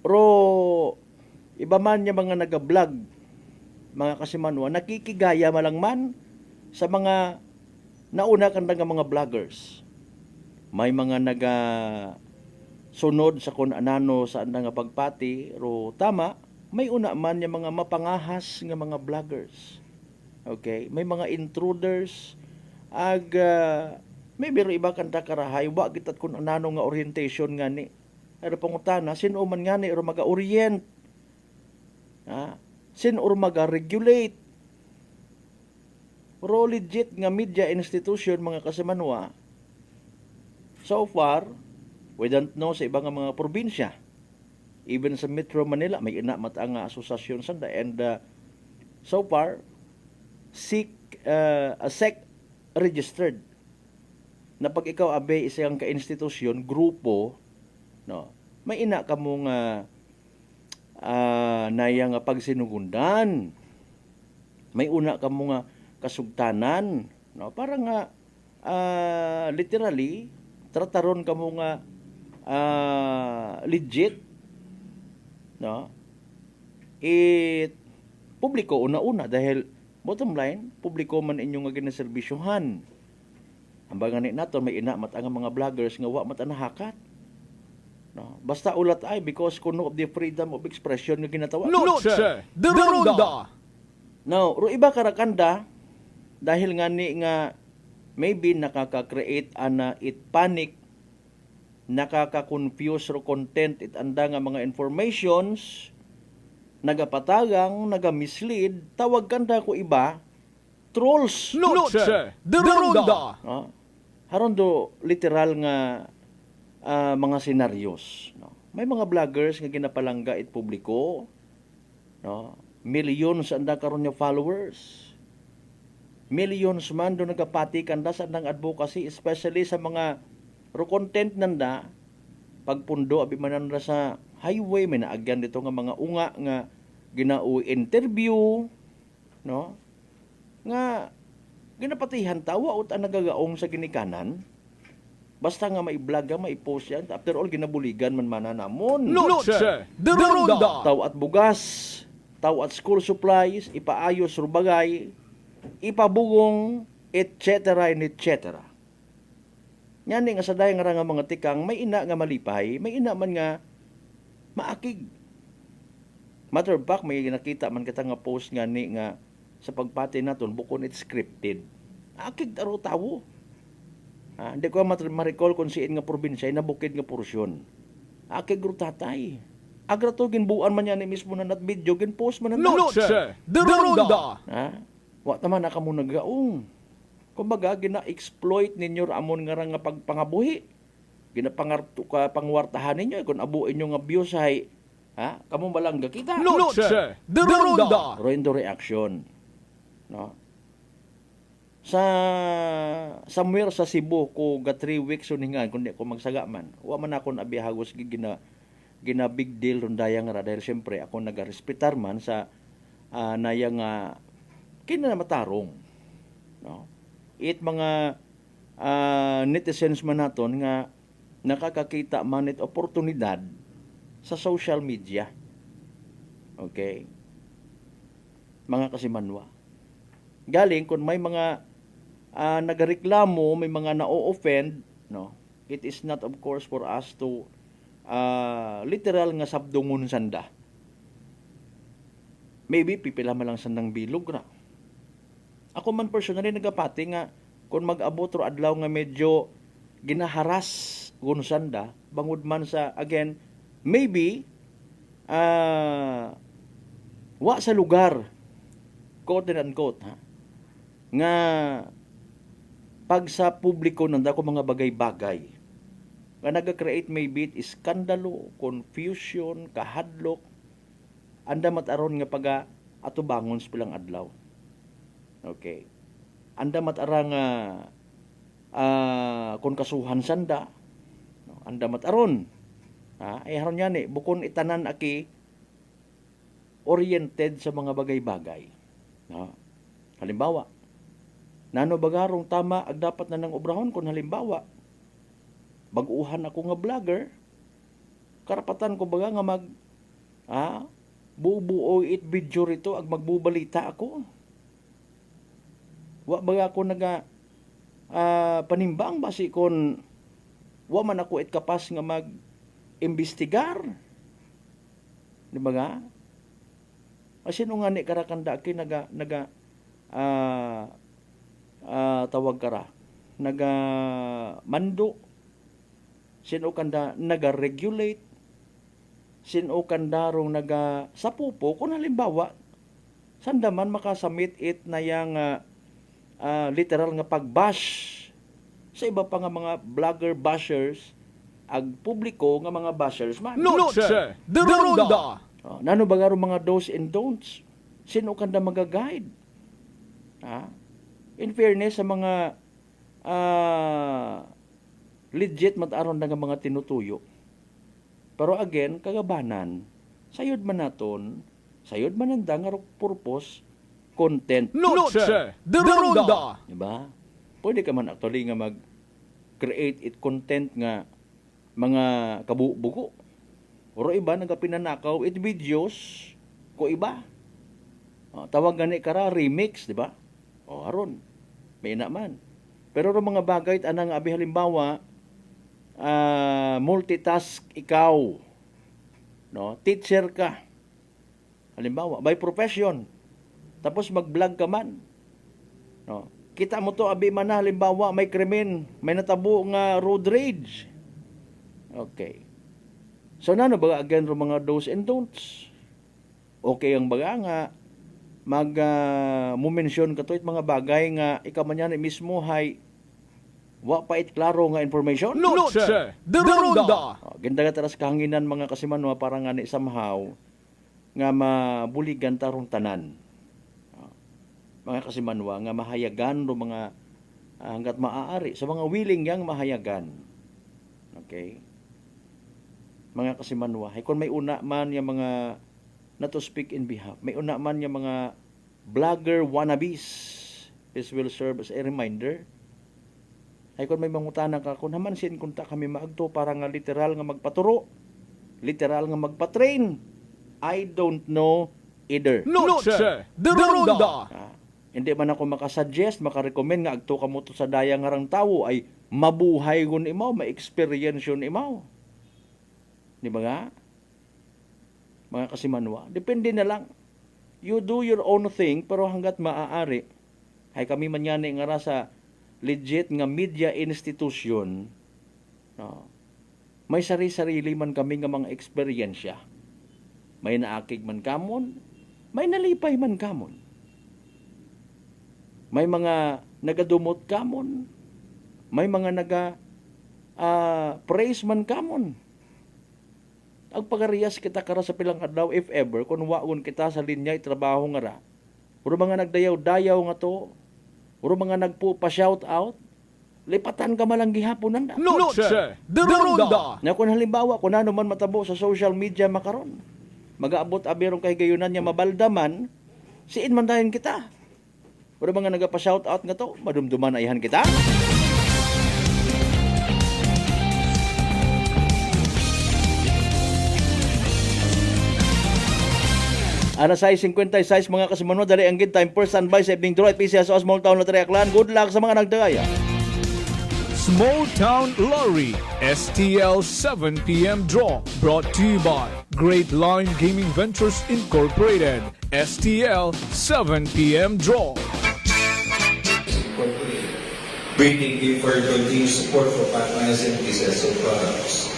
Pero, iba man yung mga nag-vlog, mga kasimanwa, nakikigaya malang man sa mga nauna kanda nga mga vloggers. May mga sunod sa kung anano sa anda nga pagpati, ro tama, may una man yung mga mapangahas nga mga vloggers. Okay? May mga intruders, may biro iba kanta karahay wa gitat kun anano nga orientation nga ni pero pangutana sino man nga ni or maga-orient sino or maga-regulate pero legit nga media institution mga kasimanwa so far we don't know sa ibang mga probinsya even sa Metro Manila may ina mata nga asosasyon sanda and so far SEC registered na pag ikaw abe isang ka-institusyon, grupo, no, may ina ka mo nga naya nga pagsinugundan. May una ka mo nga kasugtanan, no, para nga literally trataron ka mo nga legit, no. Publiko una-una dahil bottom line, publiko man inyo nga ginaserbisyohan. Ambangan ni nato may ina mat ang mga vloggers nga wa mat nahakat. No, basta ulat ay because kuno of the freedom of expression nga ginatawa. Noche de Ronda. Now, ro iba karakanda dahil nga ni nga maybe nakaka-create ana it panic, nakaka-confuse ro content it anda nga mga informations, nagapatagang, naga-mislead, tawag kanda ko iba, trolls. Noche de Ronda. No? Haron do literal nga mga senaryos. No? May mga vloggers nga ginapalangga it publiko. No? Millions anda karon nga followers. Millions man do nagapati kanda sa andang advocacy, especially sa mga content nanda pagpundo abi man nanda sa highway, may naagyan dito nga mga unga nga ginau-interview, no? Nga ginapatihan tawa ut ang nagagaong sa ginikanan. Basta nga mai-vlog ka, mai-post yan. After all, ginabuligan man mananamon. Noche de Ronda. Taw at bugas, taw at school supplies, ipaayos rubagay, ipabugong, etc. and etc. Yan nga sa dayang nga mga tikang, may ina nga malipay, may ina man nga maakig. Matter of fact, may nakita man kita nga post nga ni nga sa pagpati naton bukon it scripted. Akig taro tawo. Hindi ko ma-recall kung siin nga probinsya na bukid nga porsyon. Akig ro tatay. Agra to ginbuan man yan ni mismo na nat video gin post man na Noche de Ronda. Wa taman na kamo nagaong. Kumbaga gina-exploit ninyo amon nga nga pagpangabuhi. Ginapangarto ka pangwartahan ninyo kung abuin nyo nga views ay kamo malangga kita. Noche de Ronda. Rendo reaction. No? Somewhere sa Cebu ko ga 3 weeks uningan kundi ko magsaga man. Wa man ako abihagos gina big deal ron dayang ra dahil syempre ako nagarespetar man sa nayang kinamatarong. No? It mga netizens man naton nga nakakakita man it oportunidad sa social media. Okay? Mga kasimanwa. Galing kung may mga nagareklamo, may mga na-offend, no? It is not of course for us to literal nga sabdungon sanda. Maybe pipila man lang sandang bilog na. Ako man personally nagapati nga kung mag-abot ro adlaw nga medyo ginaharas kun sanda bangod man sa again maybe wa sa lugar quote and unquote nga pag sa publiko nanda ko mga bagay-bagay nga naga-create maybe iskandalo, confusion, kahadlok, anda mataron nga paga atubangon sa pilang adlaw. Okay. Anda matara nga kung kasuhan sanda, anda mataron. Ay haron yan bukon itanan aki oriented sa mga bagay-bagay. Halimbawa, nano bagarong tama ag dapat na nang obrahon kung halimbawa baguhan ako nga vlogger, karapatan ko baga nga mag bubuo it video rito ag magbubalita ako. Wa baga ako naga panimbang basi kon wa man ako it kapas nga mag imbestigar. Di ba nga? Sino nga ni karakanda ki naga tawag kara naga mando, sino kanda naga regulate, sino kanda rong naga sapupo kung halimbawa sandaman makasamit it na yang literal nga pagbash sa iba pa nga mga vlogger bashers ag publiko nga mga bashers man. Noche de Ronda. Nano ba garo mga do's and don'ts? Sino kanda magaguide? In fairness sa mga legit mataron na nga mga tinutuyo. Pero again, kagabanan, sayod man naton, sayod man nanda nga purpose, content. Noche de Ronda. Diba? Pwede ka man actually nga mag-create it content nga mga kabubugo. Oro iba nagapinanakaw it videos ko iba. Tawag gani kara remix, di ba? Aron. May naman. Pero ro mga bagay anang abi halimbawa multitask ikaw. No, teacher ka. Halimbawa, by profession. Tapos mag-vlog ka man. No, kita mo to abi man na halimbawa may krimen, may natabo nga road rage. Okay. So nano ba again ro mga do's and don'ts? Okay ang baga nga mo-mention ka to it mga bagay nga ikaw man yan mismo hay wa pa it klaro nga information. Noche de Ronda. Ganda ka taras kahanginan mga kasimanwa para nga ni somehow nga mabuligan tarong tanan. Mga kasimanwa nga mahayagan ro mga hanggat maaari sa mga willing yang mahayagan. Okay? Mga kasimanwa, kung may una man yung mga not to speak in behalf, may una man yung mga vlogger wannabes, this will serve as a reminder. Ay kung may mangutana ka, kung naman sin kunta kami maagto para nga literal nga magpaturo, literal nga magpatrain, I don't know either. Noche de Ronda. Hindi man ako makasuggest, makarecommend nga agto ka mo to sa daya nga rang tawo ay mabuhay gun imaw, ma-experience yun imaw. Di ba nga? Mga kasimanwa. Depende na lang. You do your own thing, pero hanggat maaari, ay kami man yan nga sa legit nga media institution, no, may sari-sarili man kami nga mga eksperyensya. May naakig man kamon, may nalipay man kamon. May mga nagadumot kamon, may mga praise man kamon. Ang pagariyas kita kara sa pilang adlaw if ever kung waon kita sa linya trabaho nga ra. Puro mga nagdayaw-dayaw nga to. Puro mga nagpo-shout out. Lipatan ka malang gihapon nanda. Noche de Ronda. Na kung halimbawa kung ano man matabo sa social media makaron. Mag-aabot abirong kay gayunan niya mabaldaman, siin man dahin kita. Puro mga nagapa-shout out nga to, madumduman ayhan kita. Ana sa 56 mga kasimanwa dali ang good time first and by sa evening draw at PCS sa small town lottery Aklan. Good luck sa mga nagdagaya. Small Town Lottery STL 7 p.m. draw brought to you by Great Line Gaming Ventures Incorporated. STL 7 p.m. draw. Waiting you for your continued support for partners and business of products.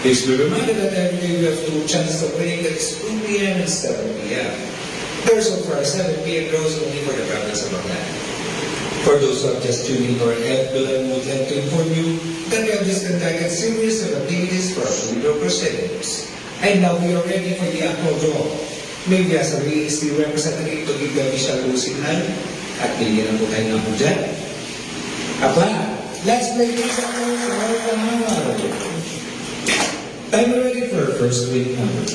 Please be reminded that every day we have 2 chances of winning, that is 2 p.m. and 7 p.m. There's so far 7 p.m. draws only for the province of Aklan. For those who have just tuned in to our FBLM, would like to inform you that we have just conducted a series of activities for our video proceedings. And now we are ready for the actual draw. Maybe as a release, the representative to give the official signal at bigyan na po tayo ng dyan. Aklan, let's play this up for the I'm ready for our first week number.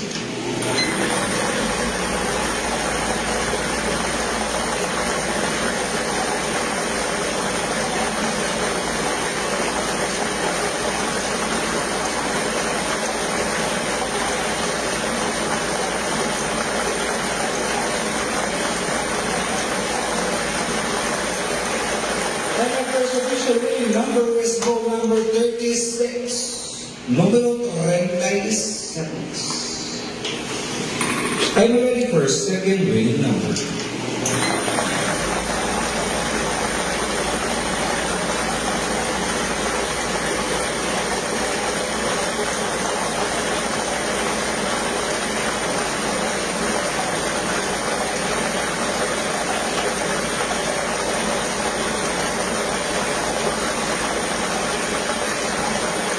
And our first official winning number is ball number 36. Número 36. I'm ready for a second winning number.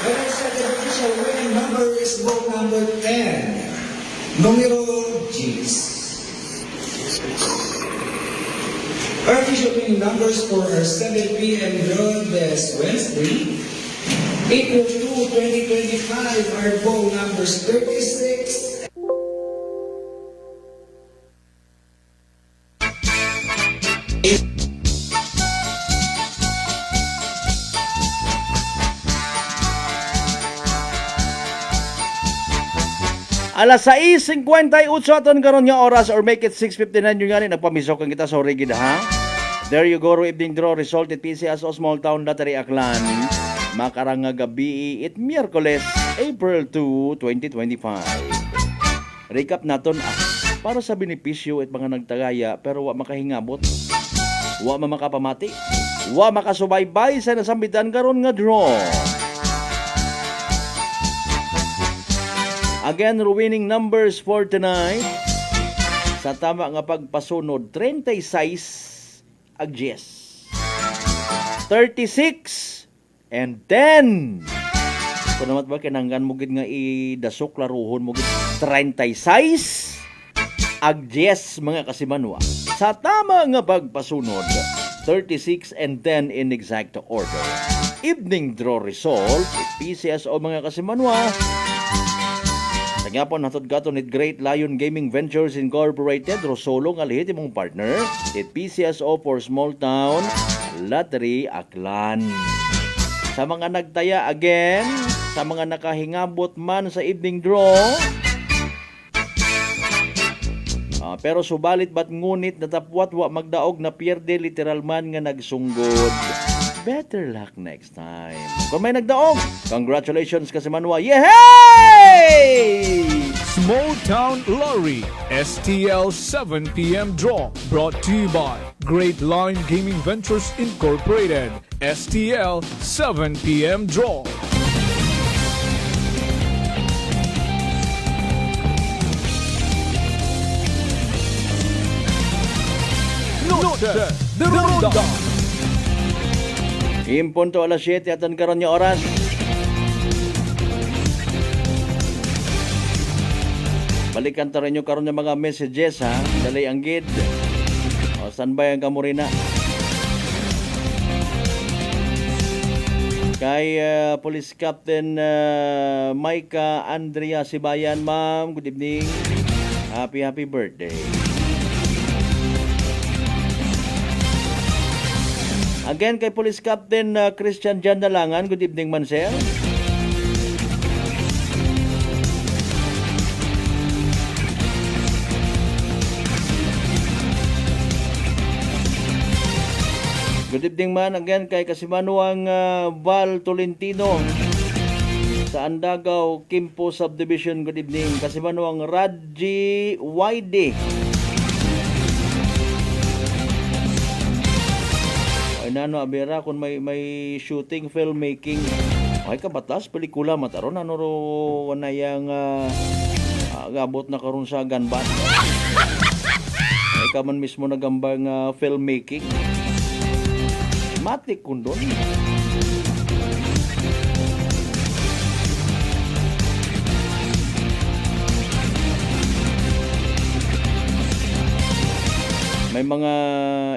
And our second official winning number is ball number 10. Número 10. Our official winning numbers for our 7 p.m. draw this Wednesday, April 2, 2025, are bowl numbers 36, Alas 6:58 aton karon nga oras or make it 6:59 yun nga nagpamisok ang kita sa Origid ha. There you go, evening draw result at PCSO Small Town Lottery Aklan. Makarang nga gabi it Miyerkules, April 2, 2025. Recap naton para sa benepisyo at mga nagtagaya pero wa makahingabot. Wa makapamati. Wa makasubaybay sa nasambitan karon nga draw. Again, winning numbers for tonight. Sa tama nga pagpasunod, 36 ag 10. 36 and 10. Kung naman ba, kinanggan mo gid nga idasok laruhon mo gid 36 ag 10 mga kasimanwa. Sa tama nga pagpasunod, 36 and 10 in exact order. Evening draw result, PCSO mga kasimanwa. Nagyapon hatod gato ni Great Lion Gaming Ventures Incorporated, Rosolo nga lihit imong partner, it PCSO for Small Town Lottery Aklan. Sa mga nagtaya again, sa mga nakahingabot man sa evening draw, pero subalit bat ngunit natapwat wa magdaog na pierde literal man nga nagsunggod. Better luck next time. Kung may nagdaog, congratulations kasi Manwa. Yehey! Small Town Lottery STL 7 p.m. draw brought to you by Great Lion Gaming Ventures Incorporated. STL 7 p.m. draw. Noche de Ronda. Impunto alas 7 atan karon nga oras. Balikan ta rin nyo karon nga mga messages ha. Dali ang gid. O standby ang kamurina. Kay Police Captain Maika Andrea Sibayan, ma'am. Good evening. Happy birthday. Again kay Police Captain Christian Jan Dalangan. Good evening, man sir. Good evening man again kay Kasimanuang Val Tolentino sa Andagaw, Kimpo Subdivision. Good evening. Kasimanuang Radji Waide. Nano abera kung may shooting, filmmaking. Ay kabatas pelikula mataron ano ro wanayang gabot na karon sa ganban. Ay ka man mismo nagambang filmmaking. Matik kun doon. May mga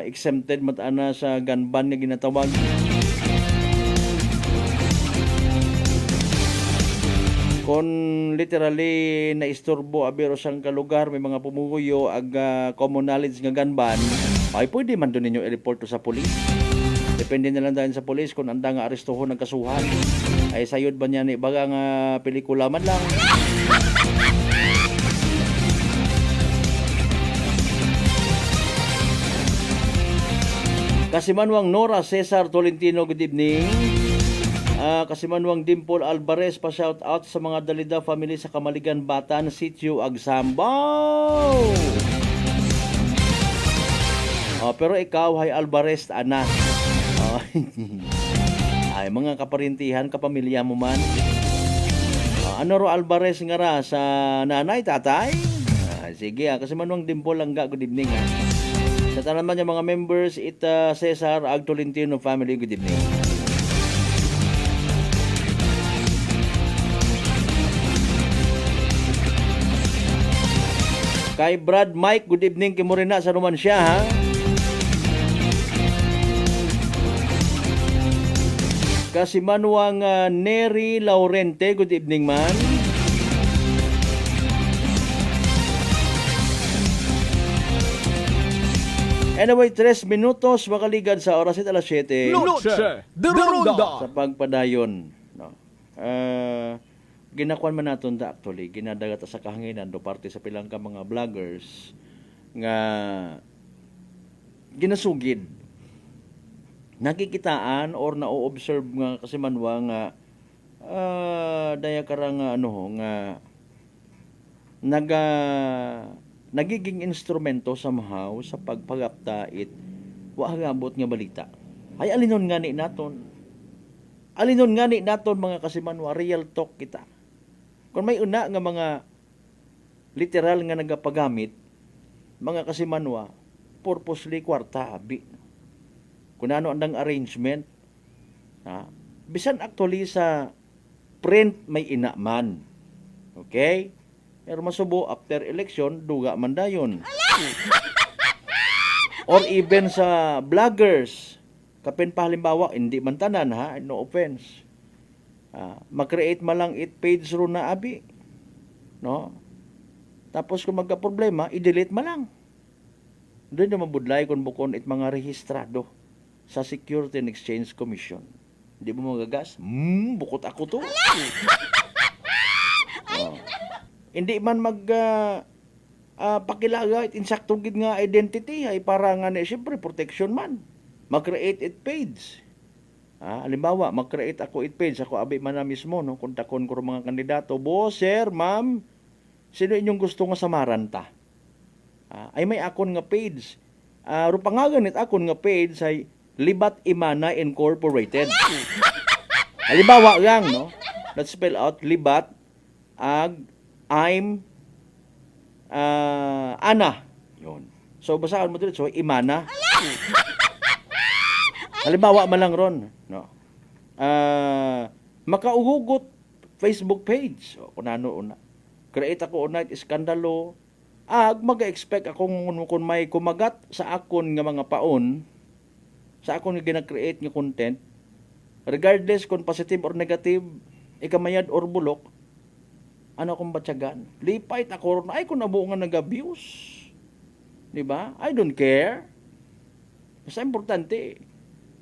exempted matana sa gun ban na ginatawag. Kung literally na istorbo abero sang kalugar, may mga pumuguyo ag common knowledge nga gun ban, ay pwede man doon ninyo i-report to sa police. Depende na lang dahil sa police kung anda nga arestuhon ng kasuhan. Ay sayod ba niya ni baga nga pelikula man lang. Kasimanwang Nora Cesar Tolentino, good evening. Kasimanwang Dimple Alvarez, pa-shout out sa mga Dalida family sa Kamaligan, Batan, Sitio, Agsambaw. Pero ikaw, hay Alvarez, anak. Ay, mga kaparintihan, kapamilya mo man. Ano ro Alvarez nga ra sa nanay, tatay? Sige, Kasimanwang Dimple Langga, good evening. Sa tanaman niya mga members, Cesar Ag Tolentino family, good evening. Kay Brad Mike, good evening kay Morena sa Romansya ha. Kasimanwang Neri Laurente, good evening man. Anyway, 3 minutos makaligad sa oras at alas 7. Noche de Ronda. Sa pagpadayon. No? Ginakuan man naton ta actually, ginadagat sa kahanginan do parte sa pilang ka mga vloggers nga ginasugid. Nakikitaan or na-observe nga kasi manwa nga daya karang nga nagiging instrumento somehow sa pagpagaptait wa hagabot nga balita. Ay alinon ngani naton. Alinon ngani naton mga kasimanwa, real talk kita. Kung may una nga mga literal nga nagapagamit, mga kasimanwa, purposely kwarta abi. Kung ano andang arrangement, bisan actually sa print may ina man. Okay? Pero masubo after election, duga man dayon. Or even sa vloggers, kapin pa halimbawa, hindi man tanan ha, no offense. Mag-create man lang it page ro na abi. No? Tapos kung magka-problema, i-delete man lang. Doon na mabudlay kung bukon it mga rehistrado sa Security and Exchange Commission. Hindi mo magagas? Bukot ako to. Hindi man pakilaga it insaktong gid nga identity ay para nga siyempre protection man. Mag-create it page. Halimbawa, mag-create ako it page, ako abi man na mismo, no? Kontakon ko mga kandidato, boss, sir, ma'am, sino inyong gusto nga samaran ta? Ay may akon nga page. Rupangagan it akon nga page ay Libat Imana Incorporated. Halimbawa lang, no? Let's spell out Libat I'm Ana. Yun. So, basahan mo dito. So, Imana. Halimbawa man lang ron. No? Makauhugot Facebook page. O, kung ano una. Create ako unite iskandalo. Mag-expect akong kung may kumagat sa akon nga mga paon, sa akon nga gina-create nga content, regardless kung positive or negative, ikamayad or bulok, ano akong batyagan? Lipay ako ron. Ay, kung nabuo nga nag-abuse. Diba? I don't care. Basta importante,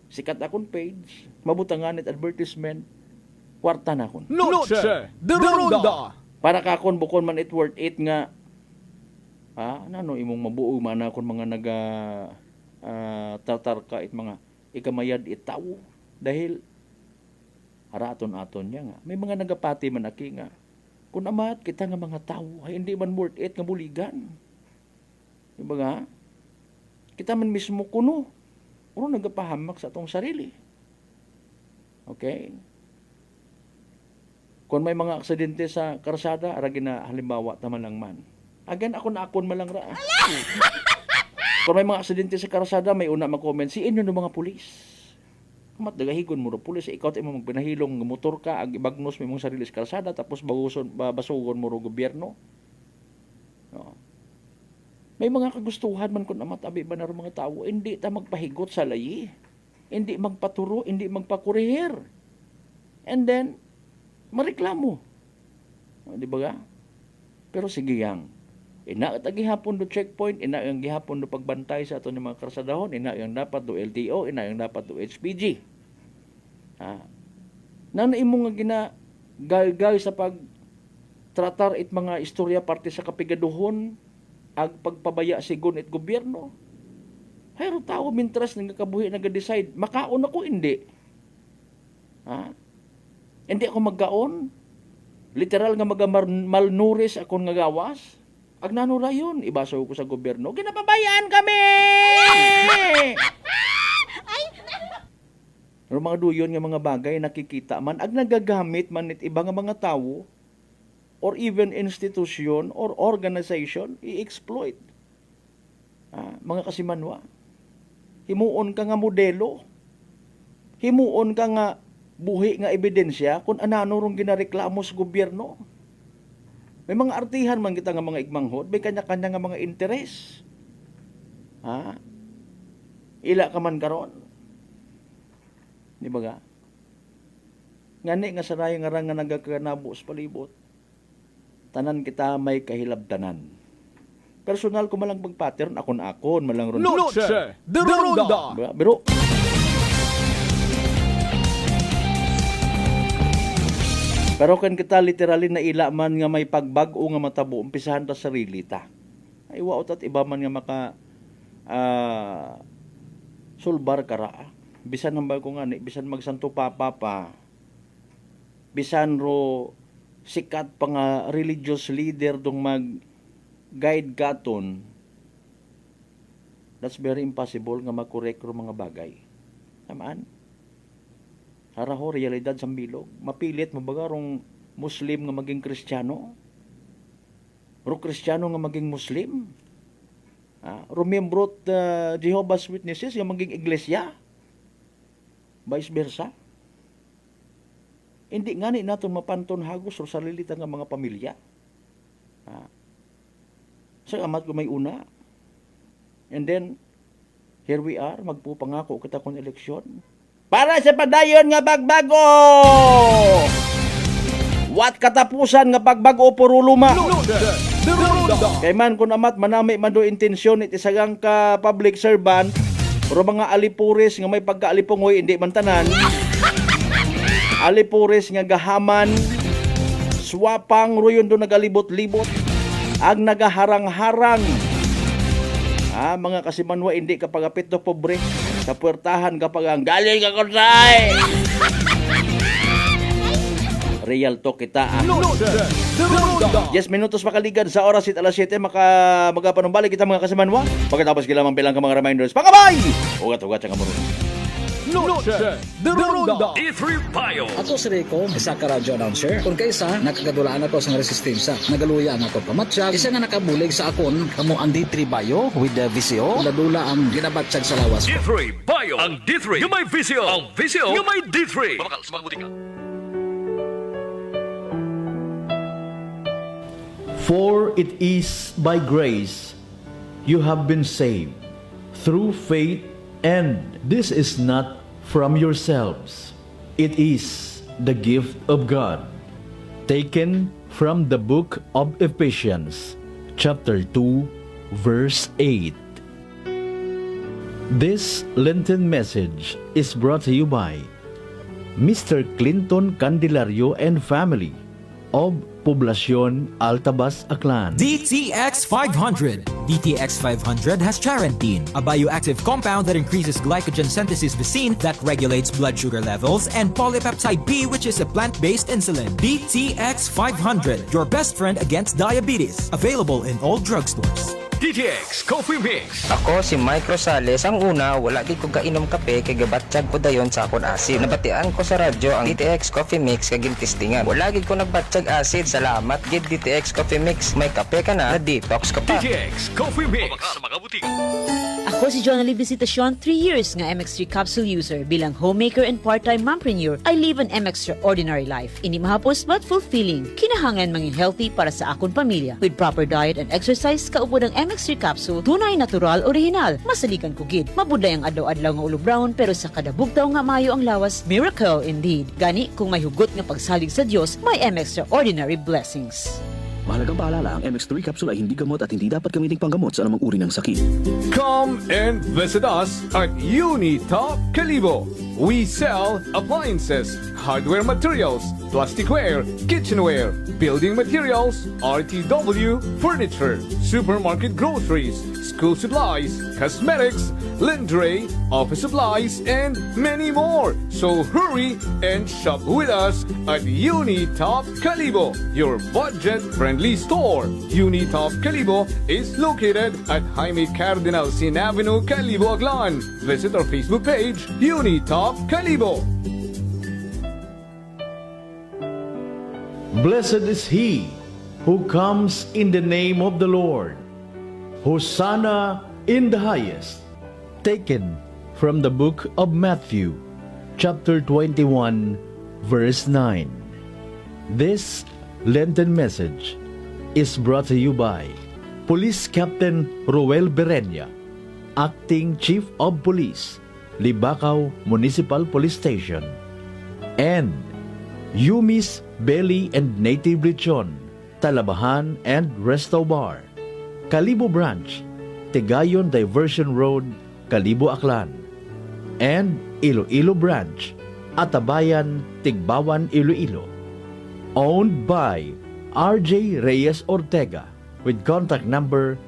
sikat akong page, mabutangan at advertisement, kwarta na akon. Noche de Ronda. Para ka akon bukon man it worth it nga, ano imong mabuo man akon mga tatar ka it mga ikamayad itaw. Dahil, haraton-aton niya nga. May mga nagapati man aki nga, kung amat kita nga mga tao, ay hindi man worth it nga buligan. Diba nga? Kita man mismo kuno. Pero nagapahamak sa atong sarili. Okay? Kung may mga aksidente sa karsada, aragin na halimbawa taman lang man. Again, akon man lang ra. Kung may mga aksidente sa karsada, may una mag-comment, si inyo ng mga pulis. Kamat dagahigon mo ro pulis, ikaw tayo mo magpinahilong motor ka, ag ibagnos mo mong sarili sa karsada, tapos basugon mo ro gobyerno. No. May mga kagustuhan man kung amatabi ba na ro mga tao, hindi ta magpahigot sa layi, hindi magpaturo, hindi magpakurihir. And then, mareklamo. Di ba ga? Pero sige yang. Ina at gihapon do checkpoint, ina ang gihapon do pagbantay sa ato ni mga karsadahon, ina ang dapat do LTO, ina ang dapat do HPG. Nana imo nga ginagalgal sa pagtratar it mga istorya parte sa kapigaduhon, ag pagpabaya sigon it gobyerno. Hayro tao mintras nga kabuhi naga-decide, makaon ako hindi. Hindi ako magkaon. Literal nga malnourished akong nga gawas. Ag nanurayon, ibaso ko sa gobyerno, ginapabayaan kami! Pero mga duyon nga mga bagay nakikita man, ag nagagamit man it iba nga mga tao, or even institution or organization, i-exploit. Mga kasimanwa, himuon ka nga modelo, himuon ka nga buhi nga ebidensya kung anano rong ginareklamo sa gobyerno. May mga artihan man kita nga mga igmanghod, may kanya-kanya nga mga interes. Ila ka man karon. Di ba ga? Ngani nga sanay nga rang nga nagakanabo sa palibot. Tanan kita may kahilabtanan. Personal ko malang pag-pattern, akon-akon, malang ron. Noche de Ronda. Pero, pero kan kita literally na ilaman nga may pagbago nga matabo, umpisahan ta sarili ta. Ay waot at iba man nga maka sulbar kara. Bisan ng bago nga, bisan magsanto papa pa. Bisan ro sikat pa nga religious leader dong mag-guide katon. That's very impossible nga makorek ro mga bagay. Tamaan? Haraho, realidad sa bilog. Mapilit, mabagarong Muslim nga maging Kristiyano. Ro Kristiyano nga maging Muslim. Ro membrot Jehovah's Witnesses nga maging iglesia. Vice versa. Hindi nga ni natin mapanton hagos ro salilita nga mga pamilya. Sa amat ko may una. And then, here we are, magpupangako kita kung eleksyon. Para sa padayon nga pagbago! What katapusan nga pagbago puro luma? Kay man kung amat manami man do intensyon iti sagang ka public servant pero mga alipuris nga may pagkaalipungoy hindi man tanan. Alipuris nga gahaman swapang ruyon do nagalibot-libot ang nagaharang-harang. Mga kasimanwa hindi kapag apit do pobre sa puwertahan kapag ang galing ka kursay. Real talk kita. 10 minutos makaligan sa oras at alas 7 magapanumbalik kita mga kasimanwa. Pagkatapos kilamang bilang ka mga reminders. Pagkabay! Ugat-ugat siya kamurun. Noche de Ronda. E3 Payo. Ato si Rico, isa ka radio announcer. Kung kaysa, nakagadulaan ako sa resistensya. Nagaluya ang ako pamatsyag. Isa nga nakabulig sa akon, kamo ang D3 Payo with the VCO. Ladula ang ginabatsyag sa lawas ko. D3 Payo. Ang D3 yung may VCO. Ang VCO yung may D3. Babakal sa mga butika. For it is by grace you have been saved through faith, and this is not from yourselves. It is the gift of God. Taken from the book of Ephesians, chapter 2, verse 8. This Lenten message is brought to you by Mr. Clinton Candelario and family of Poblacion Altabas, Aklan. DTX 500. DTX 500 has charantine, a bioactive compound that increases glycogen synthesis vacine that regulates blood sugar levels, and polypeptide B, which is a plant-based insulin. DTX 500, your best friend against diabetes. Available in all drugstores. DTX Coffee Mix. Ako si Mike Rosales. Ang una, wala gid ko kainom kape kay gabatsyag ko dayon sa akon acid. Nabatian ko sa radyo ang DTX Coffee Mix kay gintistingan. Wala gid ko nagbatsyag acid. Salamat gid DTX Coffee Mix. May kape ka na detox ka pa. DTX Coffee Mix. Ako si Jonali Visitacion, 3 years nga MX3 capsule user. Bilang homemaker and part-time mompreneur, I live an extraordinary life. Hindi mahapos but fulfilling. Kinahangan mangin healthy para sa akong pamilya. With proper diet and exercise, kaupod ang MX3 capsule, tunay, natural, original. Masalikan ko gid. Mabuday ang adlaw-adlaw nga ulo brown, pero sa kada bugtaw nga mayo ang lawas, miracle indeed. Gani, kung may hugot nga pagsalig sa Dios, may extraordinary blessings. Mahalagang paalala, ang MX3 capsule ay hindi gamot at hindi dapat gamiting panggamot sa anumang uri ng sakit. Come and visit us at Unitop Calibo. We sell appliances, hardware materials, plasticware, kitchenware, building materials, RTW, furniture, supermarket groceries, school supplies, cosmetics, lingerie, office supplies, and many more. So hurry and shop with us at Unitop Calibo, your budget-friendly store. Unitop Calibo is located at Jaime Cardinal Sin Avenue, Calibo, Aklan. Visit our Facebook page, Unitop Calibo. Blessed is he who comes in the name of the Lord. Hosanna in the highest. Taken from the book of Matthew, chapter 21, verse 9. This Lenten message is brought to you by Police Captain Roel Berenya, Acting Chief of Police, Libacao Municipal Police Station, and Yumi's Belly and Native Lechon, Talabahan and Resto Bar, Kalibo Branch, Tigayon Diversion Road, Kalibo Aklan, and Iloilo Branch, Atabayan, Tigbawan, Iloilo. Owned by RJ Reyes Ortega with contact number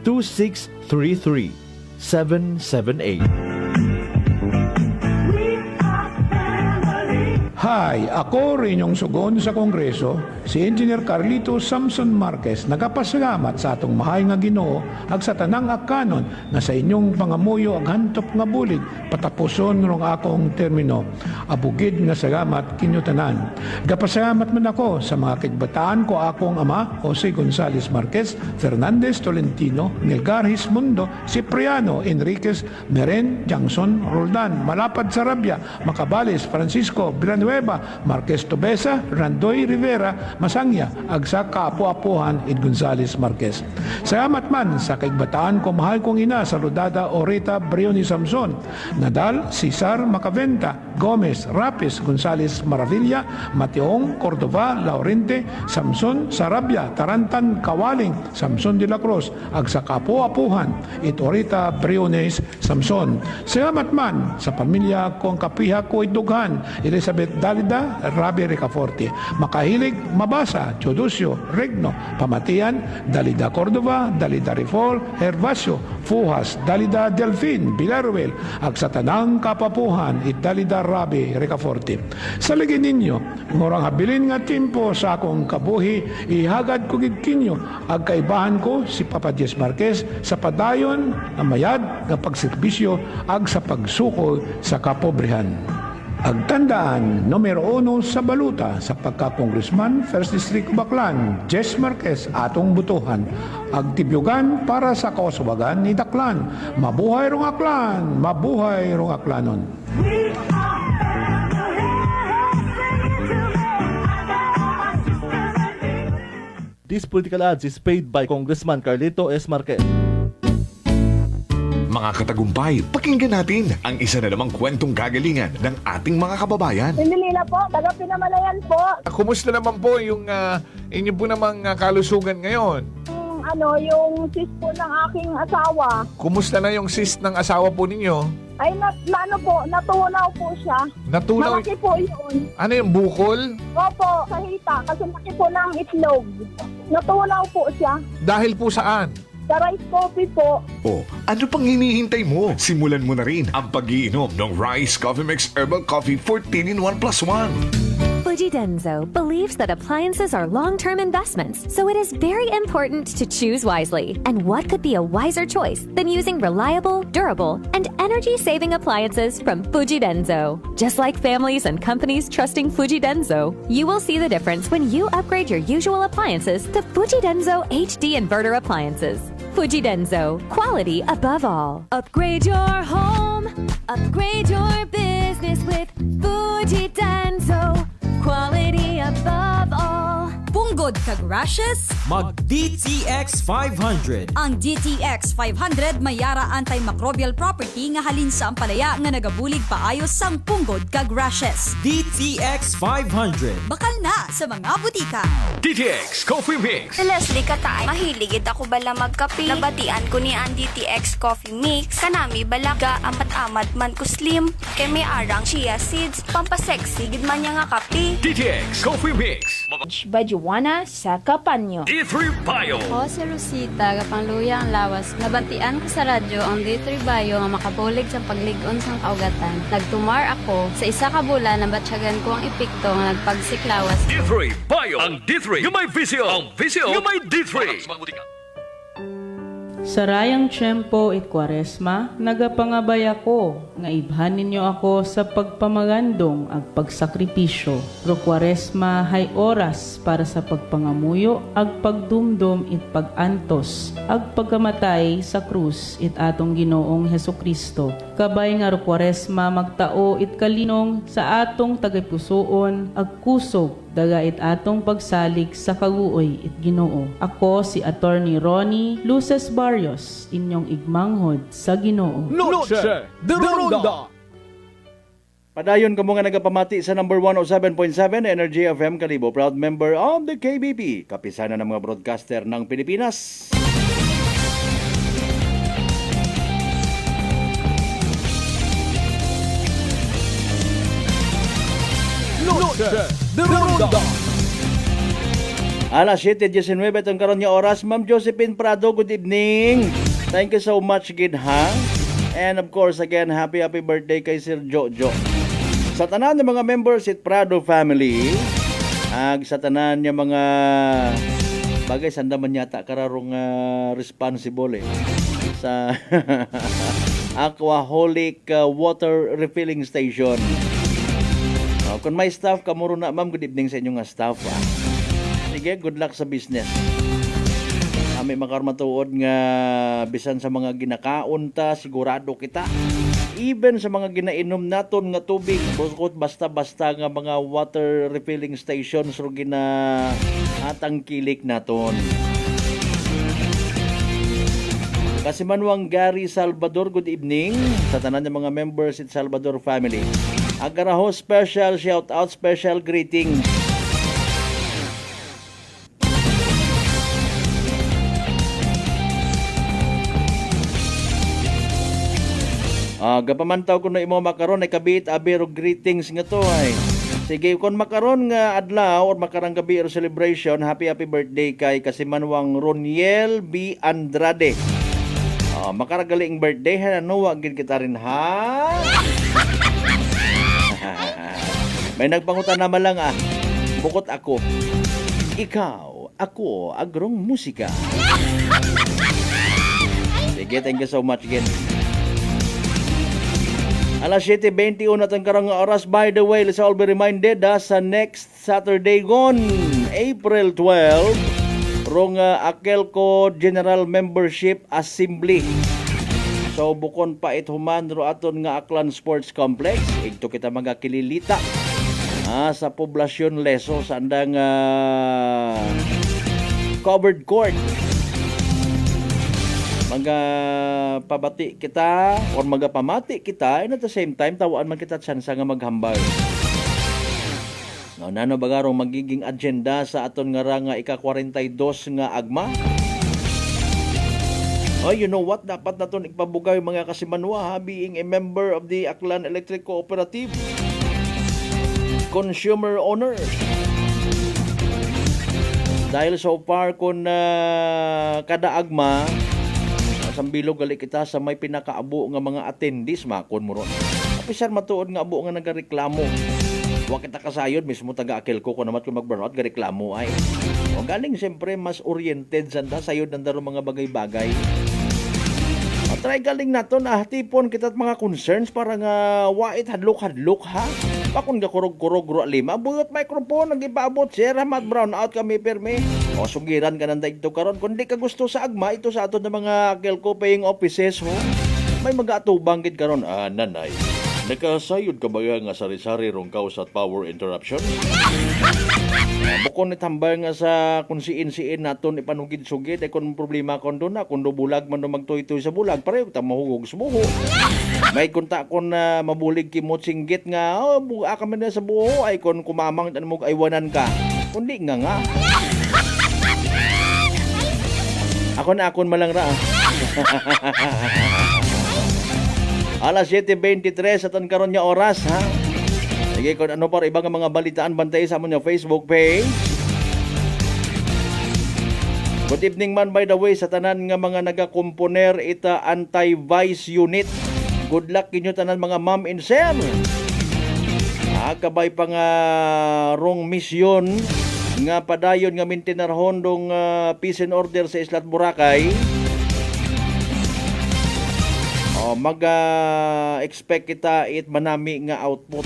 0920-2633-778. Hi, ako rin yung sugon sa Kongreso, si Engineer Carlito Samson Marquez, nagapasalamat sa atong mahay nga Ginoo ag sa tanang akanon na sa inyong pangamuyo ag hantop nga bulig patapuson rong akong termino. Abugid nga salamat kinyo tanan. Gapasalamat man ako sa mga kigbataan ko akong ama Jose Gonzales Marquez, Fernandez Tolentino, Melgar Hismundo, Cipriano Enriquez, Meren Jangson Roldan, Malapad Sarabia, Macabales Francisco Villanueva, Marquez Tobesa, Randoy Rivera, Masangya, ag sa kaapu-apuhan Ed Gonzales Marquez. Salamat man sa kaigbataan ko mahal kong ina sa Rodada Orita Brioni Samson, Nadal, Cesar Macaventa, Gomez, Rapis, Gonzales Maravilla, Mateong, Cordova, Laurente, Samson, Sarabia, Tarantan, Kawaling, Samson de la Cruz, ag sa kaapu-apuhan Ed Orita Briones Samson. Salamat man sa pamilya kong kapiha ko idughan, Elizabeth Dalida, Rabi Ricaforte, Makahilig, Mabasa, Chodusio, Regno, Pamatian, Dalida Cordova, Dalida Rifol, Hervasio, Fuhas, Dalida Delfin, Bilaruel, ag sa tanang kapapuhan, it Dalida Rabi Ricaforte. Sa lagi ninyo, ngorang habilin nga timpo sa akong kabuhi, ihagad ko gidkinyo, ag kaibahan ko si Papa Jess Marquez sa padayon, na mayad, na pagserbisyo, ag sa pagsukol sa kapobrehan. Agtandaan, numero 1 sa baluta sa pagka-Congressman, 1st District Baclan, Jess Marquez, atong butuhan. Agtibyugan para sa kauswagan ni Daklan. Mabuhay rong Aklan, mabuhay rong Aklanon. This political ads is paid by Congressman Carlito S. Marquez. Mga katagumpay, pakinggan natin ang isa na namang kwentong kagalingan ng ating mga kababayan. Pindilina po, taga Pinamalayan po. Kumusta naman po yung inyo po namang kalusugan ngayon? Yung cyst po ng aking asawa. Kumusta na yung cyst ng asawa po ninyo? Ay, natunaw po siya. Natunaw? Malaki po yun. Ano yung bukol? Opo, sa hita, kasi laki po ng itlog. Natunaw po siya. Dahil po saan? Sa rice coffee po. Oh, ano pang hinihintay mo? Simulan mo na rin ang pag-iinom ng Rice Coffee Mix Herbal Coffee 14-in-1+1. Fujidenzo believes that appliances are long-term investments, so it is very important to choose wisely. And what could be a wiser choice than using reliable, durable, and energy-saving appliances from Fujidenzo? Just like families and companies trusting Fujidenzo, you will see the difference when you upgrade your usual appliances to Fujidenzo HD Inverter appliances. Fujidenzo, quality above all. Upgrade your home, upgrade your business with Fujidenzo, quality above all. Punggod kag rashes? Mag DTX 500. Ang DTX 500 may yara antimicrobial property nga halin sa ampalaya nga nagabulig paayos sang punggod kag rashes. DTX 500. Bakal na sa mga butika. DTX Coffee Mix. Si Leslie Katay, mahiligid ako bala magkape. Nabatian ko ni ang DTX Coffee Mix. Kanami balaga amat-amat man ko slim. Kay may arang chia seeds. Pampasexy gid man niya nga kape. DTX Coffee Mix. Bajuana sa Kapanyo. D3 Bio. Ako si Rosita, kapangluya ang lawas. Nabatian ko sa radyo ang D3 Bio nga makabulig sa pagligon sang kaugatan. Nagtumar ako sa isa ka bulan na batsyagan ko ang epekto nga nagpagsiklawas. D3 Bio. Ang D3 yung may visyo. Ang visyo yung may D3. Sa rayang tiyempo it Kwaresma, nagapangabay ako, nga ibhan ninyo ako sa pagpamagandong ag pagsakripisyo. Ro Kwaresma hay oras para sa pagpangamuyo ag pagdumdum it pagantos, ag pagkamatay sa krus it atong Ginoong Hesukristo. Kabay nga ro Kwaresma magtao it kalinong sa atong tagapusoon ag kusog daga it atong pagsalig sa kaguoy it Ginoo. Ako si Attorney Ronnie Luces Barrios, inyong igmanghod sa Ginoo. Noche de Ronda. Padayon kamo nga nagapamati sa number 107.7 Energy FM Kalibo, proud member of the KBP, kapisanan ng mga broadcaster ng Pilipinas. Noche de Ronda. Alas 7:19 itong karon nga oras. Ma'am Josephine Prado, good evening. Thank you so much, Gid, ha? And of course, again, happy birthday kay Sir Jojo. Sa tanan ng mga members at Prado family, sa tanan ng mga bagay, sanda man yata kararong responsible sa Aquaholic Water Refilling Station. Kung may staff, kamuro na, ma'am, good evening sa inyong staff. Sige, good luck sa business. May makarmatuod nga bisan sa mga ginakaunta, sigurado kita. Even sa mga ginainom naton nga tubig, bukod basta-basta nga mga water refilling stations ro atang kilik naton. Kasi Manuang Gary Salvador, good evening sa tanan ng mga members at Salvador family. Agaraho, special shout out, special greeting. Gapamantaw ko na imo makaron ay kabit abiro greetings nga to ay. Sige, kung makaron nga adlaw or makarang gabi or celebration, happy birthday kay Kasimanwang Roniel B. Andrade. Makaragaling birthday, ano, wag gid kita rin, ha? May nagpangutan naman lang, bukod ako. Ikaw, ako, agrong musika. Sige, thank you so much again. Alas 7:21 at ang karang oras. By the way, let's all be reminded sa next Saturday gone, April 12, rong Akelco General Membership Assembly. So bukon pa human ro aton nga Aklan Sports Complex. Ito kita magakililita sa poblasyon leso sa andang covered court. Pabati kita or magapamati kita, and at the same time tawaan man kita tsansa nga maghambal. Nano bagarong magiging agenda sa aton nga nga ika-42 nga agma? Oh, you know what? Dapat naton ipabugay mga Kasimanwa, being a member of the Aklan Electric Cooperative Consumer Owner. Dahil so far kung kada agma sambilog gali kita sa may pinakaabo nga mga attendees makon mo ron. Apisan matuod nga abo nga nagareklamo. Wa kita kasayod mismo taga Akelco ko namat kung mag-burnout gareklamo ay. O galing siyempre mas oriented sanda sayod nanda ro mga bagay-bagay. O try galing naton tipon kita mga concerns para nga wait hadlok-hadlok, ha. Pakon ga kurog-kurog ro lima buyot microphone nagipaabot sir hamat brown out kami perme. O sugiran ka nanda ito karon kung di ka gusto sa agma ito sa aton ng mga Akelco paying offices, ho. May mag-atubang gid karon nanay. Nakasayod ka ba nga sari-sari rong kausat power interruption? Bukon ni tambay nga sa kung siin-siin naton ipanugid-sugid ay kung problema kon doon na kung bulag man magtoy-toy sa bulag pareho ta mahugog sa buho. May kunta kon na mabulig kimot singgit nga buga ka man sa buho ay kung kumamang mo aywanan ka. Kundi nga. Akon malang ra. Alas 7:23 aton karon nga oras, ha. Sige, kung ano pa ibang mga balitaan bantay sa among Facebook page. Good evening man by the way sa tanan nga mga nagakomponer ita anti-vice unit. Good luck kinyo tanan mga ma'am and sir. Kabay pa nga rong misyon nga padayon nga mintinarhon dong peace and order sa Islat Boracay. Mag-expect kita it manami nga output.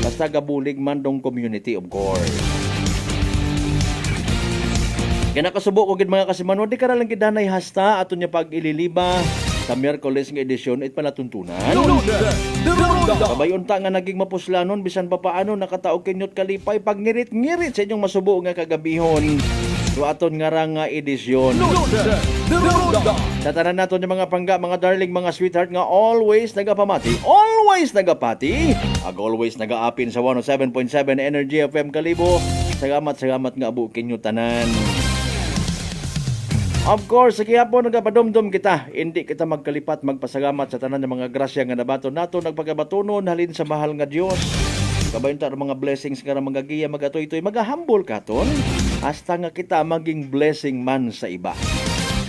Basta gabulig man dong community, of course. Kaya nakasubo ko gid mga Kasimanwa, di ka lang gidanay hasta aton nya pag-ililiba sa Miyerkules nga edisyon it palatuntunan. Kabayon ta nga naging mapuslanon bisan pa paano nakataog kinyot kalipay pag ngirit-ngirit sa inyong masubo nga kagabihon. So aton nga edisyon. Sa tanan nato yung mga pangga, mga darling, mga sweetheart nga always nagapamati. Always nagapati. Ag always nagaapin sa 107.7 Energy FM Kalibo. Salamat nga abukin nyo tanan. Of course, sa kihapon nagapadumdum kita. Hindi kita magkalipat, magpasalamat sa tanan ng mga grasya nga nabato nato. Nagpagabatunon halin sa mahal nga Diyos. Kabayon ta mga blessings nga magagiya, magatoy-toy, magahambol katon. Hasta nga kita maging blessing man sa iba.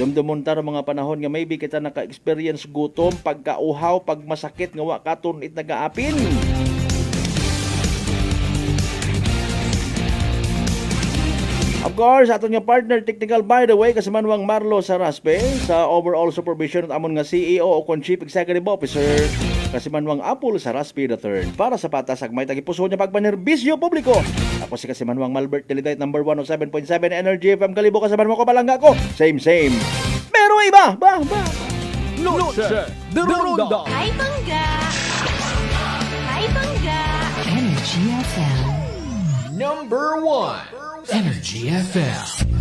Dumdumon ta mga panahon nga maybe kita naka-experience gutom, pagkauhaw, pagmasakit nga wa katon it nagaapin. Of course, aton nga partner technical by the way kasimanwang Marlo Saraspe sa overall supervision at amon nga CEO o kon Chief Executive Officer kasimanwang Apple Saraspe III. Para sa patas agmay tagipuso niya pagpanerbisyo publiko. Ako si kasimanwang Malbert Delidite number 107.7 Energy FM Kalibo kasimanwang ko palangga ko. Same. Pero iba, ba. Noche de Ronda. Hi, Bangga! Energy FM. Number 1. Energy FM.